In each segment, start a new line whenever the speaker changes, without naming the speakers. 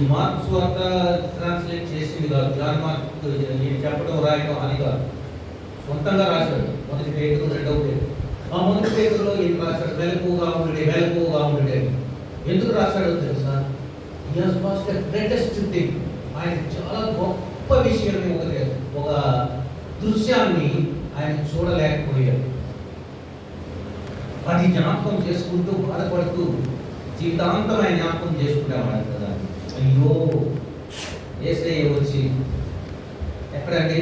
ఈ మార్క్ స్వార్త ట్రాన్స్లేట్ చేసింది కాదు, జాన్ మార్క్ నేను చెప్పడం రాయడం అని కాదు, సొంతంగా రాశాడు. మొదటి పేతురు, రెండవ పేతురు. ఆ మొదటి పేతురులో ఏం రాశాడు? మెలకువగా ఉండే, మెలకువగా ఉండే. ఎందుకు రాశాడో తెలుసా? He has passed the greatest thing. ఆయన చాలా గొప్ప విషయాన్ని, ఒక దృశ్యాన్ని ఆయన చూడలేకపోయాడు. అది జ్ఞాపకం చేసుకుంటూ బాధపడుతూ జీవితాంతం ఆయన జ్ఞాపకం చేసుకునేవాడు కదా. అయ్యో, యేసయ్య వచ్చి ఎక్కడండి?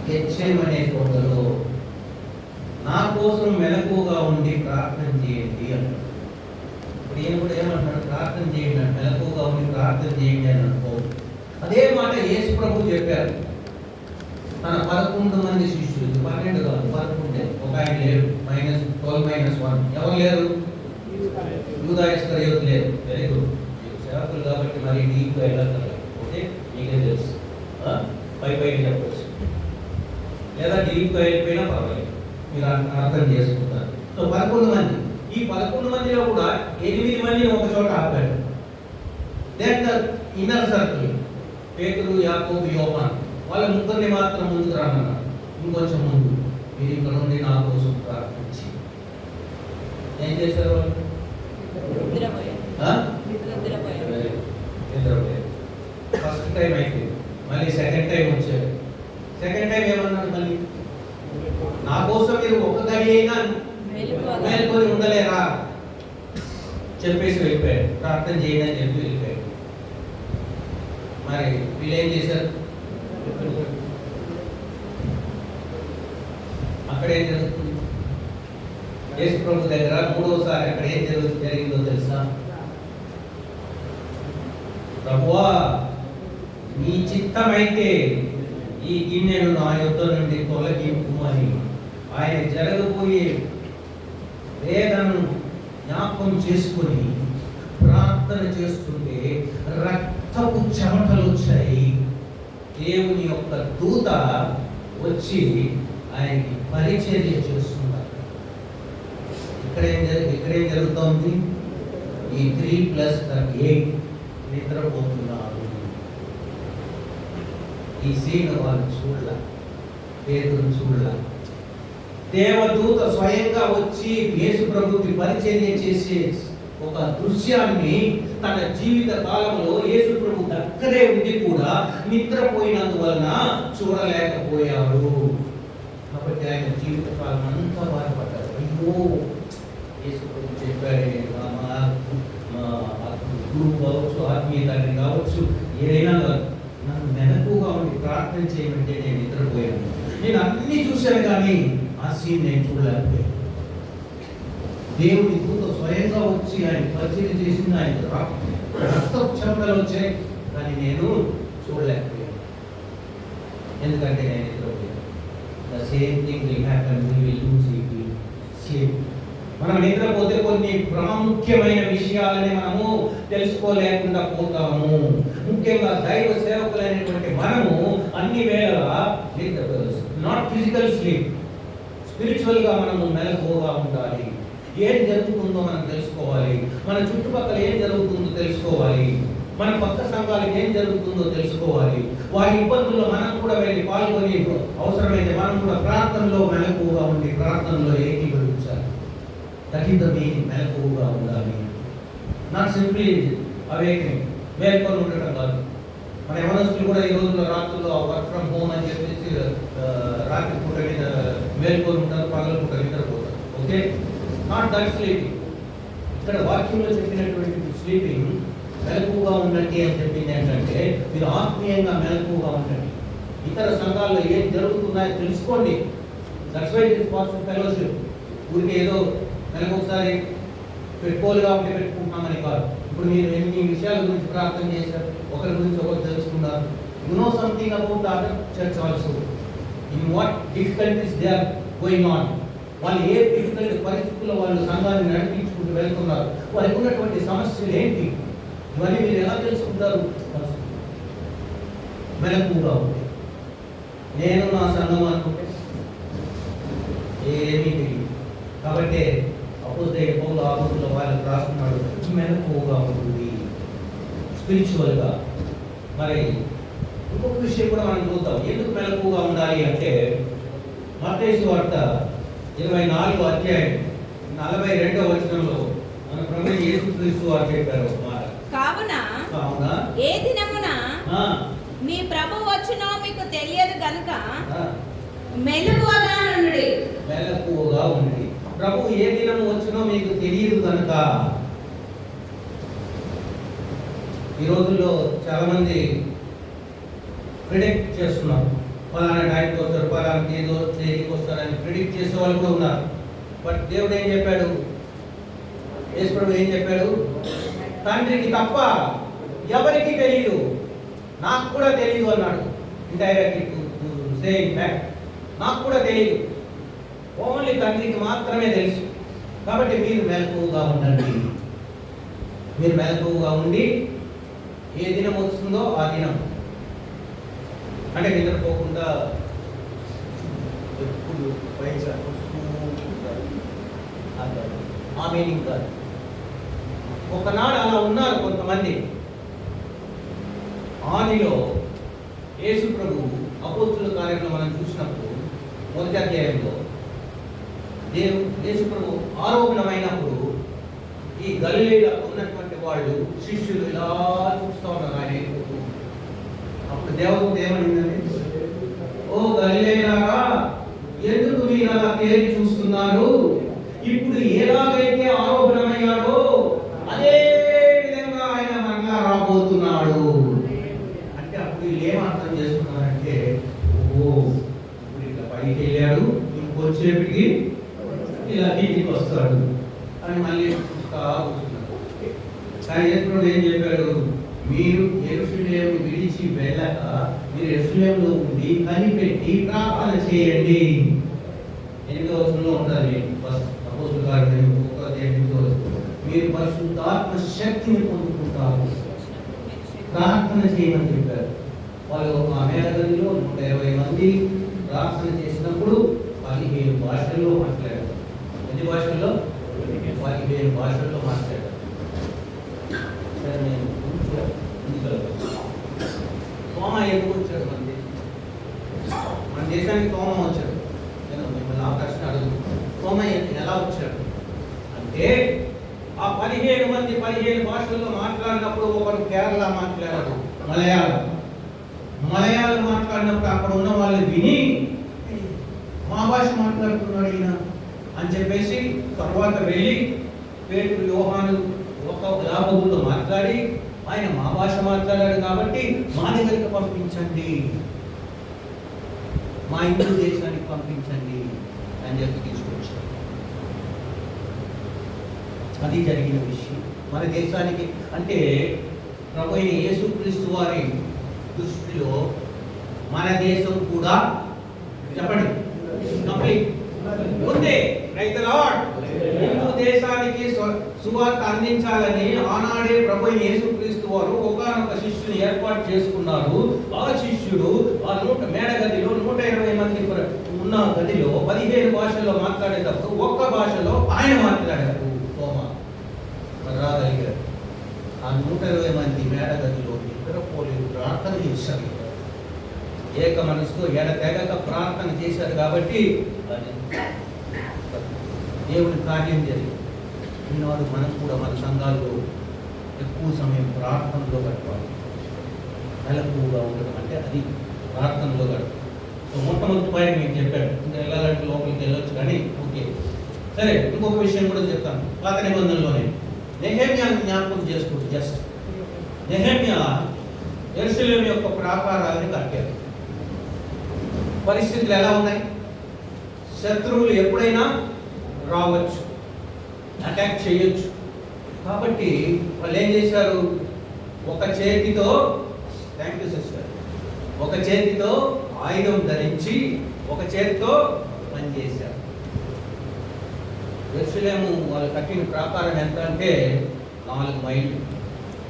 గెత్సేమనే తోటలో నా కోసం మెలకువగా ఉండి ప్రార్థన చేయండి అంటాడు. ఇప్పుడు ఈయన కూడా ఏమంటాడు? ప్రార్థన చేయండి అంటే, మెలకువగా ఉండి ప్రార్థన చేయండి అని అనుకో. అదే మాట యేసు ప్రభు చెప్పారు తన 11 మంది శిష్యులు, 12 కాదు 11. ఒక ఆయన లేరు, -12-1. ఎవరు లేరు? యూదా ఇస్కరియోతు లేరు. Very good. సేవకులు కాబట్టి మరి డీప్గా వెళ్ళాలి. ఓకే, మీకే తెలుసు, పై చెప్పచ్చు, లేదా డీప్గా వెళ్ళిపోయినా పర్వాలేదు, మీరు అర్థం చేసుకుంటారు. సో 11 మంది. ఈ 11 మందిలో కూడా 8 మందిని ఒక చోట ఆపాడు. దెన్ ద ఇన్నర్ సర్కిల్, పేతురు, యాకోబు, యోహాను, వాళ్ళ ముగ్గురిని మాత్రం ముందుకు రమ్మన్నారు. ఇంకొంచెం ముందు, మీరు ఇక్కడ నుండి నా కోసం ప్రార్థించి. ఏం చేశారు వాళ్ళు? నిద్రపోయారు. ఫస్ట్ టైం అయితే మళ్ళీ సెకండ్ టైం వచ్చారు. సెకండ్ టైం ఏమన్నారు? మళ్ళీ నా కోసం మీరు ఒక గడి అయినా మేల్కొని ఉండలేరా చెప్పేసి వెళ్ళిపోయాడు. ప్రార్థన చేయండి అని చెప్పి వెళ్ళిపోయాడు. మరి వీళ్ళు ఏం చేశారు? అక్కడ ఏం జరుగుతుంది? యేసు ప్రభు దగ్గర మూడవసారి అక్కడ ఏం జరిగిందో తెలుసా? ప్రభువా, నీ చిత్తమైతే ఈ గిన్నెను నా యొద్ద నుండి తొలగింపు అని ఆయన జరగబోయే వేదనను జ్ఞాపకం చేసుకుని ప్రార్థన చేస్తుంటే రక్తపు చెమటలు వచ్చాయి. దేవుని యొక్క దూత వచ్చి ఆయనకి పరిచర్య చేస్తున్నారు. ఇక్కడేం జరుగుతోంది? ఈ 3+8 నిద్రపోతున్నారు. ఈ సీన్ వాళ్ళు చూడలా, పేతురు చూడలా. దేవదూత స్వయంగా వచ్చి యేసు ప్రభుకి పరిచర్య చేసే ఒక దృశ్యాన్ని తన జీవిత కాలంలో యేసు ప్రభు దగ్గరే ఉండి కూడా నిద్రపోయినందువలన చూడలేకపోయాడు. కాబట్టి ఆయన జీవిత కాలం అంతా బాధపడ్డాడు. అయ్యో, యేసు ప్రభు చెప్పాడే, గురువు కావచ్చు, ఆత్మీయ తండ్రి కావచ్చు, ఏదైనా నన్ను మెలకువగా ఉండి ప్రార్థన చేయమంటే నేను నిద్రపోయాను. నేను అన్ని చూశాను కానీ ఆ సీన్ నేను చూడలేకపోయాను. దేవుని దూత స్వయంగా వచ్చి ఆయన పరిచయం చేసింది. ఆయన రక్తపు చెమటలు వచ్చాయి కానీ నేను చూడలేకపోయాను. ఎందుకంటే నేను నిద్రపోయాను. The same thing will happen, we will lose sleep. మనం నిద్రపోతే కొన్ని ప్రాముఖ్యమైన విషయాలని మనము తెలుసుకోలేకుండా పోతాము. ముఖ్యంగా దైవ సేవకులైనటువంటి మనము అన్ని వేళలా నాట్ ఫిజికల్ స్లీప్, స్పిరిచువల్ గా మనము మెలకువగా ఉండాలి. ఏం జరుగుతుందో మనం తెలుసుకోవాలి. మన చుట్టుపక్కల ఏం జరుగుతుందో తెలుసుకోవాలి. మన పక్క సంఘాలకు ఏం జరుగుతుందో తెలుసుకోవాలి. వారి ఇబ్బందుల్లో మనం కూడా వెళ్ళి పాల్గొని అవసరమైతే మనం కూడా ప్రార్థనలో మెలకువగా ఉండి ప్రార్థనలో ఏకీభవించాలి. దట్ ఈస్ ద మీనింగ్, మెలకువగా ఉండాలి. నాట్ సింప్లీ అవేకింగ్, మేల్కొని ఉండటం కాదు. మన యవనస్తులు కూడా ఈ రోజుల్లో రాత్రుల్లో వర్క్ ఫ్రమ్ హోమ్ అని చెప్పేసి రాత్రి పూట మీద మేల్కొని ఉంటారు, పగల పూట నిద్రపోతారు. Okay, not that sleeping. ఇక్కడ వాక్యంలో చెప్పినటువంటి స్లీపింగ్, మెలకువగా ఉండండి అని చెప్పింది ఏంటంటే మీరు ఆత్మీయంగా మెలకువగా ఉండండి. ఇతర సంఘాల్లో ఏం జరుగుతున్నాయో తెలుసుకోండి. That's why it is possible fellowship. ఊరికి ఏదో నెలకు ఒకసారి పెట్టుకోలుగా ఉంటే పెట్టుకుంటున్నామని కాదు. ఇప్పుడు మీరు ఎన్ని విషయాల గురించి ప్రార్థన చేశారు, ఒకరి గురించి ఒకరు తెలుసుకున్నారు. You know something about the other church also, in what difficulties they are going on. వాళ్ళు ఏ డిఫికల్ట్ పరిస్థితుల్లో వాళ్ళు సంఘాన్ని నడిపించుకుంటూ వెళ్తున్నారు, వారికి ఉన్నటువంటి సమస్యలు ఏంటి, ఇవన్నీ మీరు ఎలా తెలుసుకుంటారు? మెలకువగా ఉంది. నేను నా సంఘం అనుకుంటే ఏమీ తెలియదు. కాబట్టి అపోస్తలుడు పౌలు ఆ రోజుల్లో వాళ్ళకి రాస్తున్నాడు, మెలకువగా ఉంటుంది. స్పిరిచువల్గా. మరి ఇంకొక విషయం కూడా మనం చూద్దాం, ఎందుకు మెలకువగా ఉండాలి అంటే మత్తయి సువార్త 24వ అధ్యాయం 42వ వచనంలో మన ప్రభువు యేసుక్రీస్తు వారు చెప్పారు మాట.
కావున ఏ దినమున మీ ప్రభు వచ్చునో మీకు తెలియదు గనుక మెలకువగా ఉండుడి.
మెలకువగా ఉండి, ప్రభు ఏ దినము వచ్చునో మీకు తెలియదు కనుక. ఈ రోజుల్లో చాలా మంది ప్రిడిక్ట్ చేస్తున్నారు, ఫలానా టైంకి వస్తారు, ఫలానా తేదీకి వస్తారని ప్రిడిక్ట్ చేసే వాళ్ళు కూడా ఉన్నారు. బట్ దేవుడు ఏం చెప్పాడు? యేసు ప్రభు ఏం చెప్పాడు? తండ్రికి తప్ప ఎవరికి తెలియదు, నాకు కూడా తెలియదు అన్నాడు. Indirectly to say in fact, నాకు కూడా తెలియదు, ఓన్లీ తండ్రికి మాత్రమే తెలుసు. కాబట్టి మీరు మెలకువగా ఉండండి. మీరు మెలకువగా ఉండి ఏ దినం వస్తుందో ఆ దినం, అంటే నిద్రపోకుండా ఎప్పుడు ఆ మీనింగ్ కాదు. ఒకనాడు అలా ఉన్నారు కొంతమంది. ఆదిలో యేసు ప్రభు అపోస్తుల కార్యంలో మనం చూసినప్పుడు మొదటి అధ్యాయంలో యేసు ప్రభు ఆరోపణమైనప్పుడు ఈ గలిలీలో ఉన్నటువంటి వాళ్ళు శిష్యులు ఇలా చూస్తూ ఉన్నారు ఆయన. అప్పుడు దేవదూత ఏమనిందండి? ఓ గలిలీయులారా, ఎందుకు మీరు అలా తేరి చూస్తున్నారు? ఇప్పుడు ఎలాగైతే ఆరోపణమయ్యాడో అదే విధంగా ఆయన మరలా రాబోతున్నాడు అంటే, అప్పుడు వీళ్ళు ఏం అర్థం చేసుకున్నారంటే, ఓ ఇప్పుడు ఇట్లా పైకి వెళ్ళాడు, ఇంకొచ్చేపటికి ఇలా ఇంటికి వస్తాడు అని మళ్ళీ చూస్తా కూర్చున్నారు. కానీ యేసు ఏం చెప్పాడు? మీరు యెరూషలేము విడిచి వెళ్ళక మీరు యెరూషలేములో ఉండి కనిపెట్టి ప్రార్థన చేయండి. 8వ వచనంలో ఉండాలి. అపోస్తలుల కార్యం 1వ అధ్యాయంలో మీరు పరిశుద్ధాత్మ శక్తిని పొందుకుంటారు, ప్రార్థన చేయమని చెప్పారు. వాళ్ళు ఆ మేడగదిలో 120 మంది ప్రార్థన చేసినప్పుడు 15 భాషల్లో మాట్లాడారు. ఎన్ని భాషల్లో? 15 భాషల్లో మాట్లాడారు. సరే, నేను తోమ ఎందుకు వచ్చాడు? మన దేశానికి తోమ వచ్చాడు. నేను మిమ్మల్ని ఆ ప్రశ్న అడుగు, తోమ ఎలా వచ్చాడు అంటే, ఆ 15 మంది 15 భాషల్లో మాట్లాడినప్పుడు ఒకరు కేరళ మాట్లాడారు, మలయాళం మాట్లాడినప్పుడు అక్కడ ఉన్న వాళ్ళు విని మా భాష మాట్లాడుతున్నాడు ఈయన అని చెప్పేసి తర్వాత వెళ్ళి పేతురు యోహాను ఒక యాకోబుతో మాట్లాడి ఆయన మా భాష మాట్లాడాడు కాబట్టి మా దగ్గరికి పంపించండి, మా హిందూ దేశానికి పంపించండి అని చెప్పి తీసుకొచ్చారు. అది జరిగిన విషయం మన దేశానికి. అంటే ప్రభు అయిన యేసుక్రీస్తు వారి దృష్టిలో మన దేశం కూడా చెప్పండి కంప్లీట్ ఉంది. హిందూ దేశానికి సువార్త అందించాలని ఆనాడే ప్రభు అయిన యేసుక్రీస్తు వారు ఒకానొక శిష్యుని ఏర్పాటు చేసుకున్నారు. ఆ శిష్యుడు ఆ మేడగదిలో 120 మంది ఉన్న గదిలో 15 భాషల్లో మాట్లాడేటప్పుడు ఒక్క భాషలో ఆయన మాట్లాడారు. రాగలిగారు. ఆ 120 మంది మేడగదిలో నిద్రపోలేదు, ప్రార్థన చేశారు. ఏక మనసుతో ఎడతెగక ప్రార్థన చేశారు కాబట్టి దేవుని కార్యం జరిగింది. ఈనాడు మనం కూడా మన సంఘాల్లో ఎక్కువ సమయం ప్రార్థనలో గడపాలి. మెలకువగా ఉండడం అంటే అది ప్రార్థనలో గడపాలి. సో మొట్టమొదటి పాయింట్ మీకు చెప్పాడు. ఇంకా వెళ్ళాలంటే లోపలికి వెళ్ళొచ్చు కానీ ఓకే. సరే, ఇంకొక విషయం కూడా చెప్తాను. పాత నిబంధనలోనే నెహెమ్యా జ్ఞాపకం చేసుకుంటూ జస్ట్ నెహెమ్యా యెరూషలేము యొక్క ప్రాకారాలను కట్టారు. పరిస్థితులు ఎలా ఉన్నాయి? శత్రువులు ఎప్పుడైనా రావచ్చు, అటాక్ చేయొచ్చు. కాబట్టి వాళ్ళు ఏం చేశారు? ఒక చేతితో థ్యాంక్ యూ సిస్టర్ ఒక చేతితో ఆయుధం ధరించి ఒక చేతితో పనిచేశారు. యెరూషలేము వాళ్ళు కట్టిన ప్రాకారం ఎంత అంటే 4 మైళ్ళు,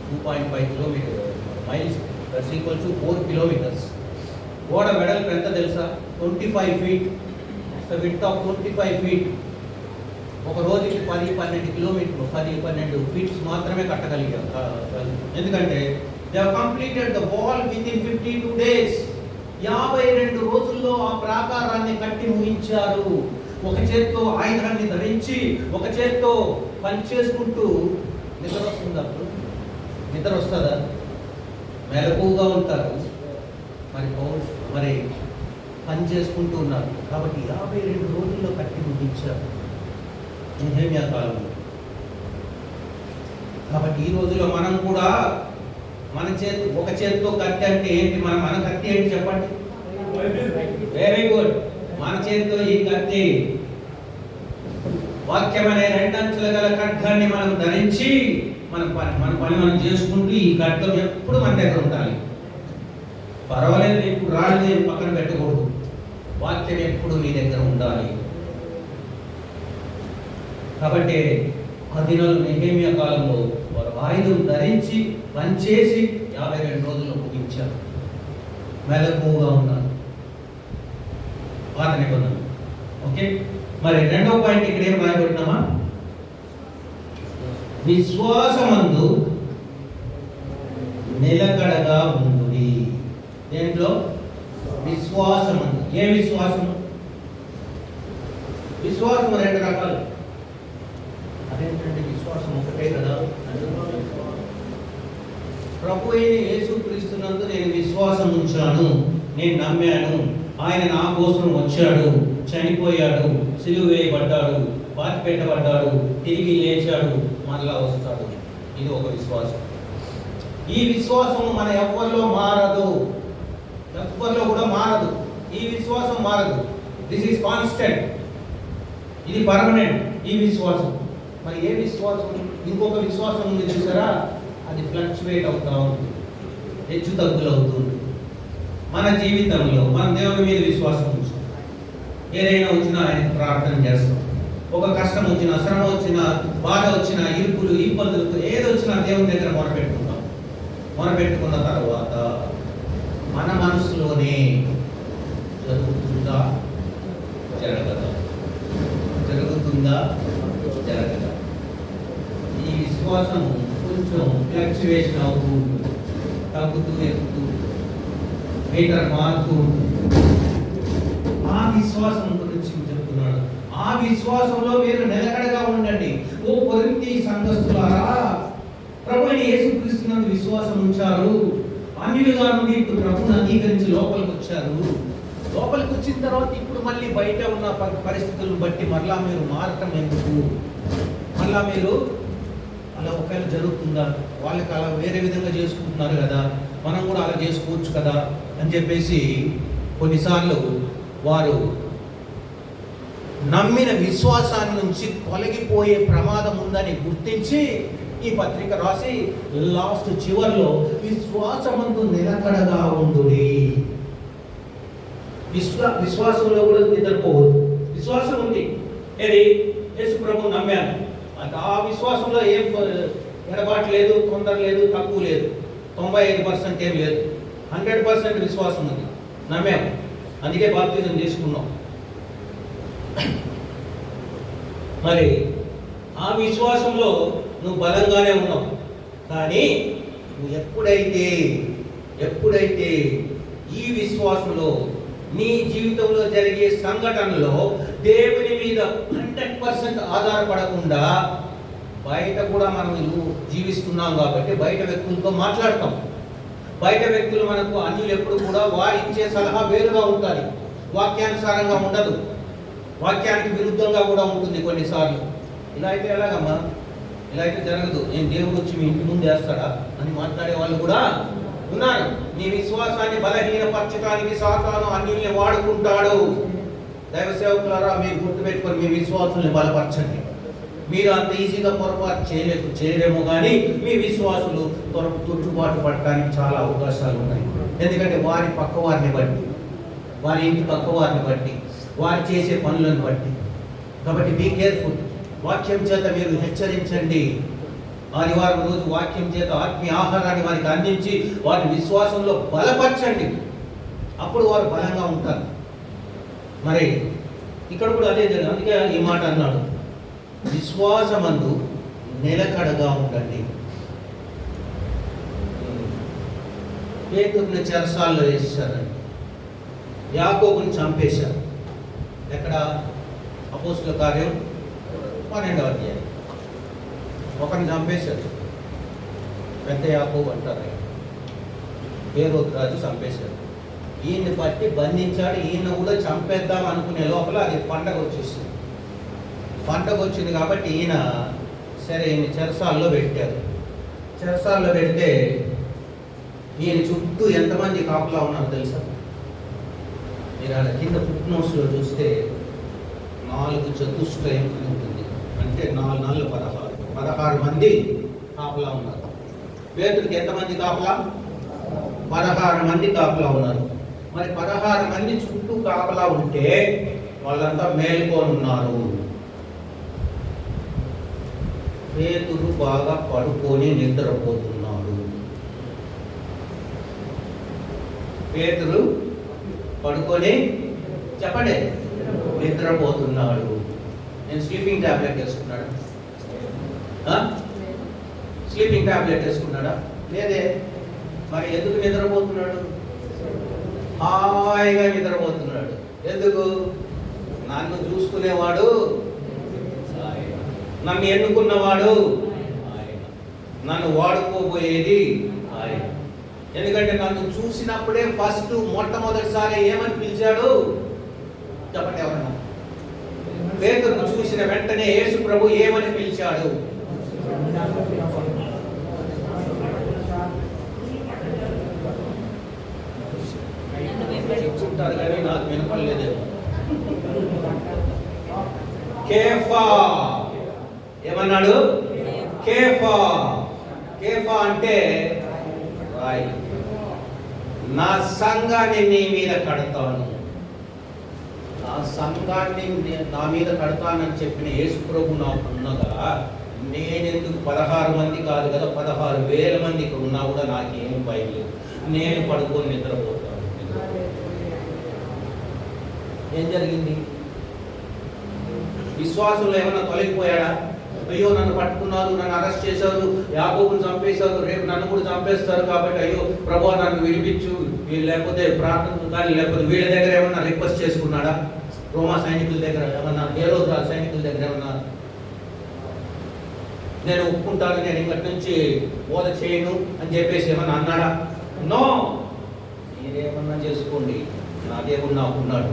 2.5 miles, that's equal to 4 kilometres. గోడ వెడల్పు ఎంత తెలుసా? 25 feet. The width of 25 feet. ఒక రోజుకి 10-12 కిలోమీటర్లు 10-12 ఫీట్స్ మాత్రమే కట్టగలిగాం. ఎందుకంటే they have completed the wall with in 52 days. 52 రోజుల్లో ఆ ప్రాకారాన్ని కట్టి ముగించారు. ఒక చేత్తో ఆయుధాన్ని ధరించి ఒక చేత్తో పని చేసుకుంటూ. నిద్ర వస్తుందా? నిద్ర వస్తుందా? మెలకువగా ఉంటారు. మరి పని చేసుకుంటూ ఉన్నారు. కాబట్టి 52 రోజుల్లో కట్టి ముగించారు నెహెమ్యా కాలంలో. కాబట్టి ఈ రోజులో మనం కూడా ఒక చేతితో కత్తి అంటే ఏంటి? మన కత్తి ఏంటి చెప్పండి? Very good. మన చేతితో ఈ కత్తి వాక్యం అనే 2 అంచుల గల ఖడ్గాన్ని మనం ధరించి మన పని మనం చేసుకుంటూ ఈ ఖడ్గం ఎప్పుడు మన దగ్గర ఉండాలి. పర్వాలేదు, ఇప్పుడు రాళ్ళని పక్కన పెట్టకూడదు. వాక్యం ఎప్పుడు నీ దగ్గర ఉండాలి. కాబట్టి ఆ దినాలు నెహెమ్యా కాలంలో వారు ఆయుధం ధరించి పనిచేసి 52 రోజుల్లో ముగించారు. మెలకువగా ఉన్నారు. పాత నిబంధన. ఓకే, మరి రెండవ పాయింట్ ఇక్కడ ఏం రాయబడినామా? విశ్వాసమందు నిలకడగా ఉండుడి. దేంట్లో? విశ్వాసమందు. ఏ విశ్వాసము? విశ్వాసం 2 రకాలు. అదేంటంటే విశ్వాసం ఒకటే కదా. ప్రభు అయిన యేసుక్రీస్తునందు నేను విశ్వాసం ఉంచాను, నేను నమ్మాను, ఆయన నా కోసం వచ్చాడు, చనిపోయాడు, సిలువ వేయబడ్డాడు, పాతి పెట్టబడ్డాడు, తిరిగి లేచాడు, మరలా వస్తాడు. ఇది ఒక విశ్వాసం. ఈ విశ్వాసం మన ఎవ్వరిలో మారదు, ఎవ్వరిలో కూడా మారదు. ఈ విశ్వాసం మారదు. This is constant. ఇది పర్మనెంట్. ఈ విశ్వాసం. మరి ఏ విశ్వాసం? ఇంకొక విశ్వాసం ఉంది చూసారా? అది ఫ్లక్చువేట్ అవుతా ఉంటుంది, హెచ్చు తగ్గులు అవుతుంది. మన జీవితంలో మన దేవుని మీద విశ్వాసం ఉంచాం. ఏదైనా వచ్చినా ఆయన ప్రార్థన చేస్తాం. ఒక కష్టం వచ్చినా, శ్రమ వచ్చినా, బాధ వచ్చినా, ఇరుకులు ఇబ్బందులు ఏది వచ్చినా దేవుని దగ్గర మొరపెట్టుకుంటాం. మొరపెట్టుకున్న తర్వాత మన మనసులోనే జరుగుతుందా జరగదా, జరుగుతుందా జరగదా. ఈ విశ్వాసం కొంచెం ఫ్లక్చువేషన్ అవుతూ ఉంటుంది, తగ్గుతూ ఎక్కుతూ మీటర్ మారుతూ ఉంటుంది. ఆ విశ్వాసం గురించి చెప్తున్నాడు. ఆ విశ్వాసంలో మీరు నిలకడగా ఉండండి. ఓ కొరింథీ సంఘస్థులారా, ప్రభువైన యేసుక్రీస్తునందు విశ్వాసం ఉంచారు, అన్యులుగా నుండి ఇప్పుడు ప్రభువును అంగీకరించి లోపలికి వచ్చారు. లోపలికి వచ్చిన తర్వాత ఇప్పుడు మళ్ళీ బయట ఉన్న పరిస్థితులను బట్టి మరలా మీరు మారటం ఎందుకు? మళ్ళా మీరు అలా ఒకవేళ జరుగుతుందా? వాళ్ళకి అలా వేరే విధంగా చేసుకుంటున్నారు కదా, మనం కూడా అలా చేసుకోవచ్చు కదా అని చెప్పేసి కొన్నిసార్లు వారు నమ్మిన విశ్వాసాన్ని నుంచి తొలగిపోయే ప్రమాదం ఉందని గుర్తించి ఈ పత్రిక రాసి లాస్ట్ చివరిలో విశ్వాసమందు నిలకడగా ఉండుడి. విశ్వాసంలో కూడా నిద్రపోవద్దు. విశ్వాసం ఉంది, ఏది? యేసు ప్రభువు నమ్మాను. ఆ విశ్వాసంలో ఏం ఎడబాటు లేదు, తొందర లేదు, తక్కువ లేదు, 95% ఏం లేదు, 100% విశ్వాసం ఉంది. నమ్మాము, అందుకే బాప్తిజం చేసుకున్నాం. మరి ఆ విశ్వాసంలో నువ్వు బలంగానే ఉన్నావు. కానీ నువ్వు ఎప్పుడైతే ఈ విశ్వాసంలో నీ జీవితంలో జరిగే సంఘటనలో దేవుని మీద 100% ఆధారపడకుండా బయట కూడా మనం జీవిస్తున్నాం కాబట్టి బయట వ్యక్తులతో మాట్లాడతాం. బయట వ్యక్తులు మనకు అన్యులు ఎప్పుడు కూడా వారు ఇచ్చే సలహా వేరుగా ఉంటుంది, వాక్యానుసారంగా ఉండదు, వాక్యానికి విరుద్ధంగా కూడా ఉంటుంది కొన్నిసార్లు. ఇలా అయితే ఎలాగమ్మా? ఇలా అయితే జరగదు, నేను దేవుడు వచ్చి మీ ఇంటి ముందు వేస్తాడా అని మాట్లాడే వాళ్ళు కూడా ఉన్నారు. నీ విశ్వాసాన్ని బలహీనపరచడానికి సాతాను అన్యుల్ని వాడుకుంటాడు. దైవ సేవకులారా, మీరు గుర్తుపెట్టుకొని మీ విశ్వాసాన్ని బలపరచండి. మీరు అంత ఈజీగా పొరపాటు చేయలేమో కానీ మీ విశ్వాసులు తొట్టుబాటు పడటానికి చాలా అవకాశాలు ఉన్నాయి. ఎందుకంటే వారి పక్క వారిని బట్టి, వారి ఇంటి పక్క వారిని బట్టి, వారు చేసే పనులను బట్టి. కాబట్టి బీ కేర్ఫుల్. వాక్యం చేత మీరు హెచ్చరించండి. ఆదివారం రోజు వాక్యం చేత ఆత్మీయ ఆహారాన్ని వారికి అందించి వారి విశ్వాసంలో బలపరచండి. అప్పుడు వారు బలంగా ఉంటారు. మరి ఇక్కడ కూడా అదే జరిగింది. అందుకే ఈ మాట అన్నాడు, విశ్వాసమందు నిలకడగా ఉండండి. పేతురుని చెరసాల్లో వేసేశారండి. యాకోబుని చంపేశారు. ఎక్కడ? అపోస్తుల కార్యం 12వ అధ్యాయం. ఒకరిని చంపేశారు. పెద్ద యాకోబు అంటారు. హేరోదు రాజు చంపేశారు. ఈయన్ని పట్టి బంధించాడు. ఈయన కూడా చంపేద్దాం అనుకునే లోపల అది పండగ వచ్చేసింది. పండగ వచ్చింది కాబట్టి ఈయన సరే ఈయన చెరసాల్లో పెట్టారు. చెరసాల్లో పెడితే ఈయన చుట్టూ ఎంతమంది కాపులా ఉన్నారో తెలుసా? మీరు అలా కింద ఫుట్ నోట్స్లో చూస్తే 4 చతుష్టయం ఉంటుంది. అంటే 4 4 16 మంది కాపులా ఉన్నారు. పేతురికి ఎంతమంది కాపులా? 16 మంది కాపులా ఉన్నారు. మరి 16 మంది చుట్టూ కాపలా ఉంటే వాళ్ళంతా మేల్కొని ఉన్నారు. పేతురు బాగా పడుకొని నిద్రపోతున్నాడు. పేతురు పడుకొని చెప్పండి నిద్రపోతున్నాడు. నేను స్లీపింగ్ టాబ్లెట్ వేసుకున్నాడు. స్లీపింగ్ టాబ్లెట్ వేసుకున్నాడా? లేదే. మరి ఎందుకు నిద్రపోతున్నాడు? హాయిగా నిద్రపోతున్నాడు. ఎందుకు? నన్ను చూసుకునేవాడు ఆయన, నన్ను ఎన్నుకున్నవాడు ఆయన, నన్ను వాడుకోబోయేది ఆయన. ఎందుకంటే నన్ను చూసినప్పుడే మొట్టమొదటిసారి ఏమని పిలిచాడు? చెప్పండి ఎవరన్నా. పేతురును చూసిన వెంటనే యేసు ప్రభు ఏమని పిలిచాడు? చెప్తుంటారు కానీ నాకు వినపడలేదేమో. కేఫా ఏమన్నాడు? కేఫా. కేఫా అంటే రాయి. నా సంఘాన్ని నీ మీద కడతాను. నా సంఘాన్ని నా మీద కడతానని చెప్పిన యేసు ప్రభు నాకు ఉన్నదా? నేనెందుకు 16 మంది కాదు కదా, 16,000 మంది ఇక్కడ ఉన్నా కూడా నాకేం భయం లేదు. నేను పడుకొని నిద్రపోతాను. ఏం జరిగింది? విశ్వాసంలో ఏమన్నా తొలగిపోయాడా? అయ్యో నన్ను పట్టుకున్నారు, నన్ను అరెస్ట్ చేశారు, యాకోబుని చంపేశారు, రేపు నన్ను కూడా చంపేస్తారు కాబట్టి అయ్యో ప్రభువా నన్ను విడిపించు, లేకపోతే ప్రార్థన కానీ లేకపోతే వీళ్ళ దగ్గర ఏమన్నా రిక్వెస్ట్ చేసుకున్నాడా? రోమా సైనికుల దగ్గర ఏమన్నా, హేరోదు రాజు సైనికుల దగ్గర ఏమన్నా నేను ఒప్పుకుంటాను, నేను ఇక్కడి నుంచి బోధ చేయను అని చెప్పేసి ఏమన్నా అన్నాడా? నో. మీరేమన్నా చేసుకోండి, నా దేవుడు నాకున్నాడు.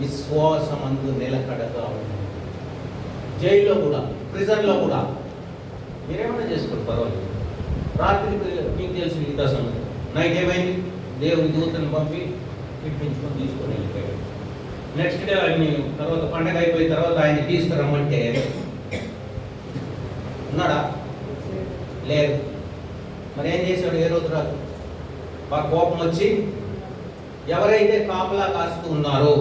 విశ్వాసమందు నిలకడగా ఉంది. జైల్లో కూడా, ప్రిజన్లో కూడా మీరేమన్నా చేసుకోండి, పర్వాలేదు. రాత్రి మీకు తెలుసు మిగతా సంగతి. నైట్ ఏమైంది? దేవుని దూతను పంపి పిలిపించుకొని తీసుకొని వెళ్ళిపోయాడు. నెక్స్ట్ డే ఆయన్ని తర్వాత పండగ అయిపోయిన తర్వాత ఆయన తీసుకురమ్మంటే ఉన్నాడా? లేదు. మరి ఏం చేశాడు హేరోదు రాజు? బాగా కోపం వచ్చి ఎవరైతే కాపలా కాస్తూ ఉన్నారో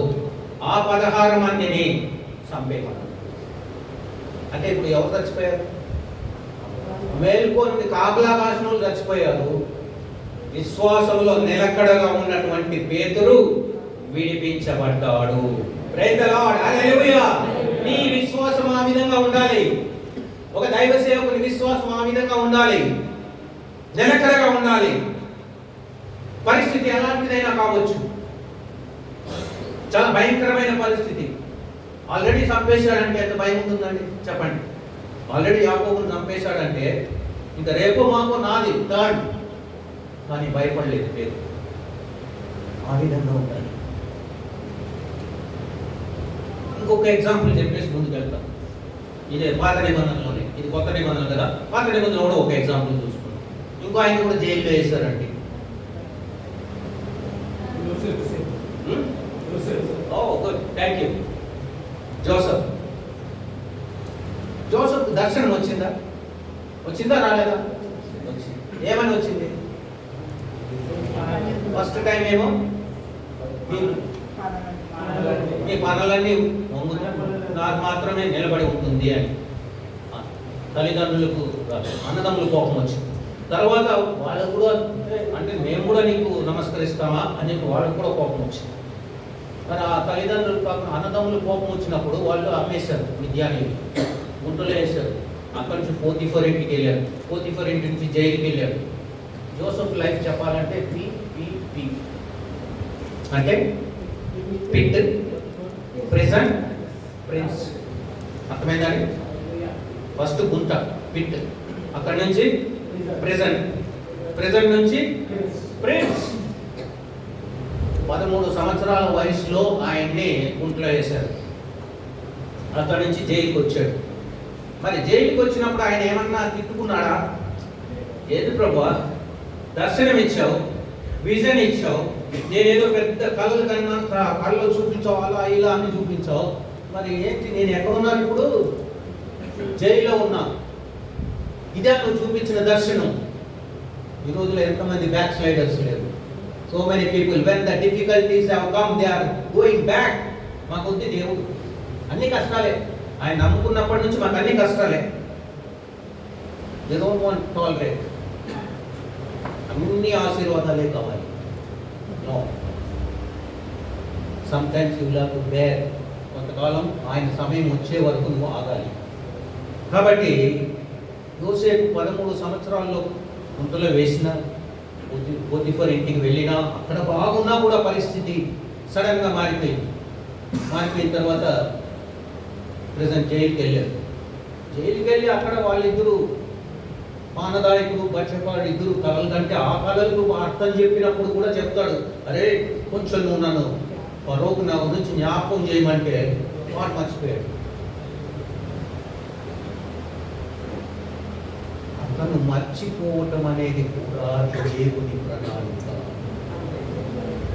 ఆ 16 మందిని చంపేయమన్నాడు. అంటే ఇప్పుడు ఎవరు చచ్చిపోయారు? మేల్కొని కాపలా కాసిన వాళ్ళు చచ్చిపోయారు. విశ్వాసంలో నిలకడగా ఉన్నటువంటి పేతురు విడిపించబడ్డాడు. ప్రైజ్ ది లార్డ్, హల్లెలూయా. నీ విశ్వాసం ఆ విధంగా ఉండాలి. ఒక దైవ సేవకుని విశ్వాసం ఆ విధంగా ఉండాలి, నిలకడగా ఉండాలి. పరిస్థితి ఎలాంటిదైనా కావచ్చు. చాలా భయంకరమైన పరిస్థితి. ఆల్రెడీ చంపేశాడంటే ఎంత భయం ఉంటుందండి చెప్పండి. ఆల్రెడీ యాకోబుని చంపేశాడంటే ఇంకా రేపు మాకు నాది థర్డ్, కానీ భయపడలేదు పేరు. ఆ విధంగా ఉండాలి. ఇంకొక ఎగ్జాంపుల్ చెప్పేసి ముందుకు వెళ్తాం. ఇదే పాత నిబంధనలోనే, ఇది కొత్త నిబంధన కదా. పాత నిబంధనలో కూడా ఒక ఎగ్జాంపుల్ చూసుకున్నాం. ఇంకో ఆయన కూడా జైల్లో వేశారండి. Good, thank you. Joseph. Joseph దర్శనం వచ్చిందా రాలేదా? వచ్చింది. ఏమని వచ్చింది? ఫస్ట్ టైం ఏమో మీ పనులన్నీ నాకు మాత్రమే నిలబడి ఉంటుంది అని తల్లిదండ్రులకు అన్నదమ్ములు కోపం వచ్చింది. తర్వాత వాళ్ళకు కూడా అంటే మేము కూడా నీకు నమస్కరిస్తామా అని చెప్పి వాళ్ళకు కూడా కోపం వచ్చింది. మరి ఆ తల్లిదండ్రులు అన్నదమ్ములు కోపం వచ్చినప్పుడు వాళ్ళు అమ్మేశారు మిద్యానీయులు. గుంటలో వేశారు. అక్కడి నుంచి పోతీఫర్ ఇంటికి వెళ్ళాడు. పోతీఫర్ ఇంటి నుంచి జైలుకి వెళ్ళాడు. జోసెఫ్ లైఫ్ చెప్పాలంటే పి పి పి అంటే పిట్, ప్రిజన్, ప్రిన్స్. అర్థమైందండి? ఫస్ట్ గుంట పిట్, అక్కడి నుంచి ప్రిజన్, ప్రిజన్ నుంచి ప్రిన్స్. 13 సంవత్సరాల వయసులో ఆయన్ని గుంటలో వేశారు. అక్కడి నుంచి జైలుకి వచ్చాడు. మరి జైలుకి వచ్చినప్పుడు ఆయన ఏమన్నా తిట్టుకున్నాడా? ఏది ప్రభువా, దర్శనం ఇచ్చావు, విజన్ ఇచ్చావు, నేనేదో పెద్ద కళ్ళు కన్నా కళ్ళు చూపించావు, అలా ఇలా అని చూపించావు, మరి ఏంటి నేను ఎక్కడున్నాను ఇప్పుడు? జైల్లో ఉన్నా. ఇదే నువ్వు చూపించిన దర్శనం. ఈ రోజులో ఎంతమంది బ్యాక్ స్లైడర్స్ లేరు. So many people when the difficulties have come they are going back. మాకొద్ది దేవుడు, అన్ని కష్టాలే. ఆయన నమ్ముకున్నప్పటి నుంచి మాకు అన్ని కష్టాలే. They don't want tolerate. అన్ని ఆశీర్వాదాలే కావాలి. No, sometimes you will have to bear. కొంతకాలం ఆయన సమయం వచ్చే వరకు నువ్వు ఆగాలి. కాబట్టి యోసేపు 13 సంవత్సరాల్లో గుంటలో వేసిన, పోతీఫర్ ఇంటికి వెళ్ళినా అక్కడ బాగున్నా కూడా పరిస్థితి సడన్గా మారిపోయింది. మారిపోయిన తర్వాత ప్రెజెంట్ జైలుకి వెళ్ళారు. జైలుకి వెళ్ళి అక్కడ వాళ్ళిద్దరూ పానదాయకుడు బచ్చపాడు ఇద్దరు కళలు కంటే ఆ కళలకు అర్థం చెప్పినప్పుడు కూడా చెప్తాడు, అరే కొంచెం నువ్వు నన్ను పరోకు నా గురించి జ్ఞాపకం చేయమంటే వాడు మర్చిపోయాడు. అతను మర్చిపోవటం అనేది కూడా దేవుని ప్రణాళిక.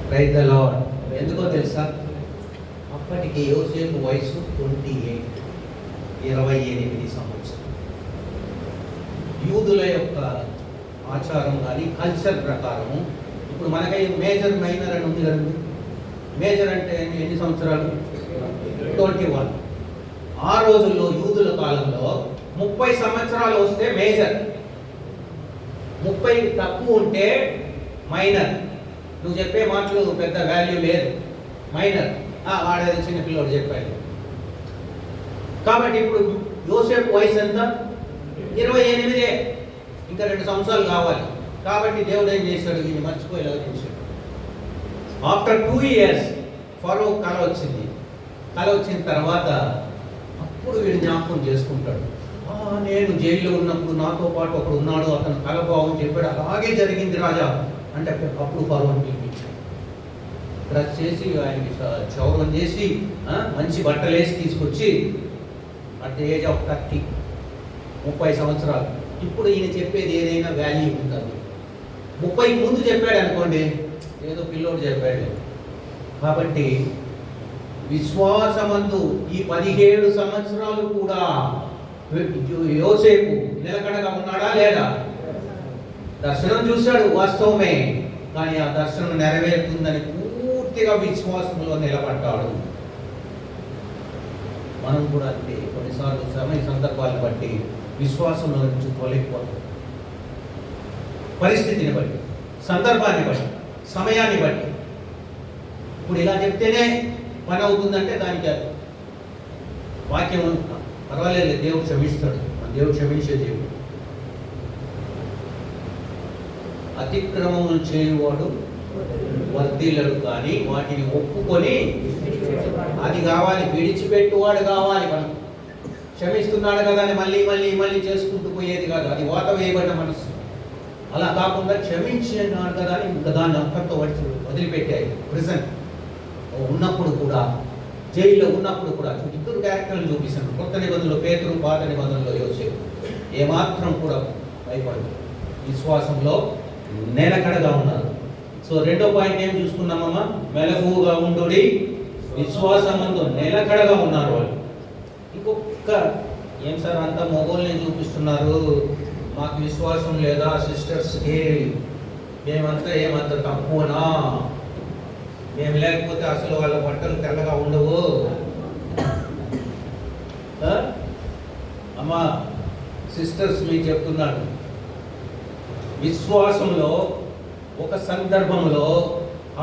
Praise the Lord. ఎందుకో తెలుసా? అప్పటికి యోసేపు వయసు 28 సంవత్సరం. యూదుల యొక్క ఆచారం కానీ కల్చర్ ప్రకారము, ఇప్పుడు మనకై మేజర్ మైనర్ అని ఉంది కదండి. మేజర్ అంటే ఎన్ని సంవత్సరాలు? 21. ఆ రోజుల్లో యూదుల కాలంలో 30 సంవత్సరాలు వస్తే మేజర్, 30 తక్కువ ఉంటే మైనర్. నువ్వు చెప్పే మాటలు పెద్ద వాల్యూ లేదు, మైనర్. వాడేది చిన్న పిల్లోడు చెప్పాడు. కాబట్టి ఇప్పుడు యోసేపు వయసు ఎంత? 28. ఇంకా 2 సంవత్సరాలు కావాలి. కాబట్టి దేవుడు ఏం చేశాడు? వీడిని మర్చిపోయేలాగా చేశాడు. ఆఫ్టర్ 2 years ఫరో కళ వచ్చింది. కళ వచ్చిన తర్వాత అప్పుడు వీడు జ్ఞాపకం చేసుకుంటాడు, నేను జైల్లో ఉన్నప్పుడు నాతో పాటు ఒకడు ఉన్నాడు, అతను కళ బాగుంది చెప్పాడు, అలాగే జరిగింది రాజా అంటే అప్పుడు ఫరోని పిలిపించాడు. డ్రెస్ చేసి ఆయనకి క్షౌరం చేసి మంచి బట్టలు వేసి తీసుకొచ్చి అట్ ద ఏజ్ ఆఫ్ 30 సంవత్సరాలు. ఇప్పుడు ఈయన చెప్పేది ఏదైనా వాల్యూ ఉంటుంది. 30 ముందు చెప్పాడు అనుకోండి, ఏదో పిల్లోడు చెప్పాడు. కాబట్టి విశ్వాసమందు ఈ 17 సంవత్సరాలు కూడా యోసేపు నిలకడగా ఉన్నాడా లేదా? దర్శనం చూశాడు వాస్తవమే, కానీ ఆ దర్శనం నెరవేరుతుందని పూర్తిగా విశ్వాసంలో నిలబడ్డాడు. మనం కూడా అంతే, కొన్నిసార్లు సమయ సందర్భాలను బట్టి విశ్వాసంలో నుంచి తొలగిపోతాం. పరిస్థితిని బట్టి, సందర్భాన్ని బట్టి, సమయాన్ని బట్టి. ఇప్పుడు ఇలా చెప్తేనే పని అవుతుందంటే దానికి వాక్యం పర్వాలేదు, దేవుడు క్షమిస్తాడు. మన దేవుడు క్షమించే దేవుడు. అతిక్రమములు చేయువాడు వర్ధిల్లడు, కానీ వాటిని ఒప్పుకొని అది కావాలి, విడిచిపెట్టువాడు కావాలి. మనం క్షమిస్తున్నాడు కదా అని మళ్ళీ మళ్ళీ మళ్ళీ చేసుకుంటూ పోయేది కాదు. అది వాత వేయబడిన మనసు. అలా కాకుండా క్షమించినాడు కదా అని ఇంకా దాన్ని అక్కడితో వదిలిపెట్టాయి. ప్రెజెంట్ ఉన్నప్పుడు కూడా, జైల్లో ఉన్నప్పుడు కూడా ఇద్దరు క్యారెక్టర్లు చూపిస్తాను. కొత్త నిబంధనలో పేతురు, పాత నిబంధనలో యోసేపు. ఏమాత్రం కూడా భయపడదు, విశ్వాసంలో నిలకడగా ఉన్నారు. సో రెండో పాయింట్ ఏం చూసుకున్నామమ్మా? మెలకువగా ఉండుడి, విశ్వాసమందు నిలకడగా ఉన్నారు వాళ్ళు. ఇంకొక ఏం సార్ అంతా మొగోల్ని చూపిస్తున్నారు, మాకు విశ్వాసం లేదా సిస్టర్స్కి, మేమంతా ఏమంత తక్కువనా, మేము లేకపోతే అసలు వాళ్ళ బట్టలు తెల్లగా ఉండవు. అమ్మా సిస్టర్స్ మీకు చెప్తున్నాను, విశ్వాసంలో ఒక సందర్భంలో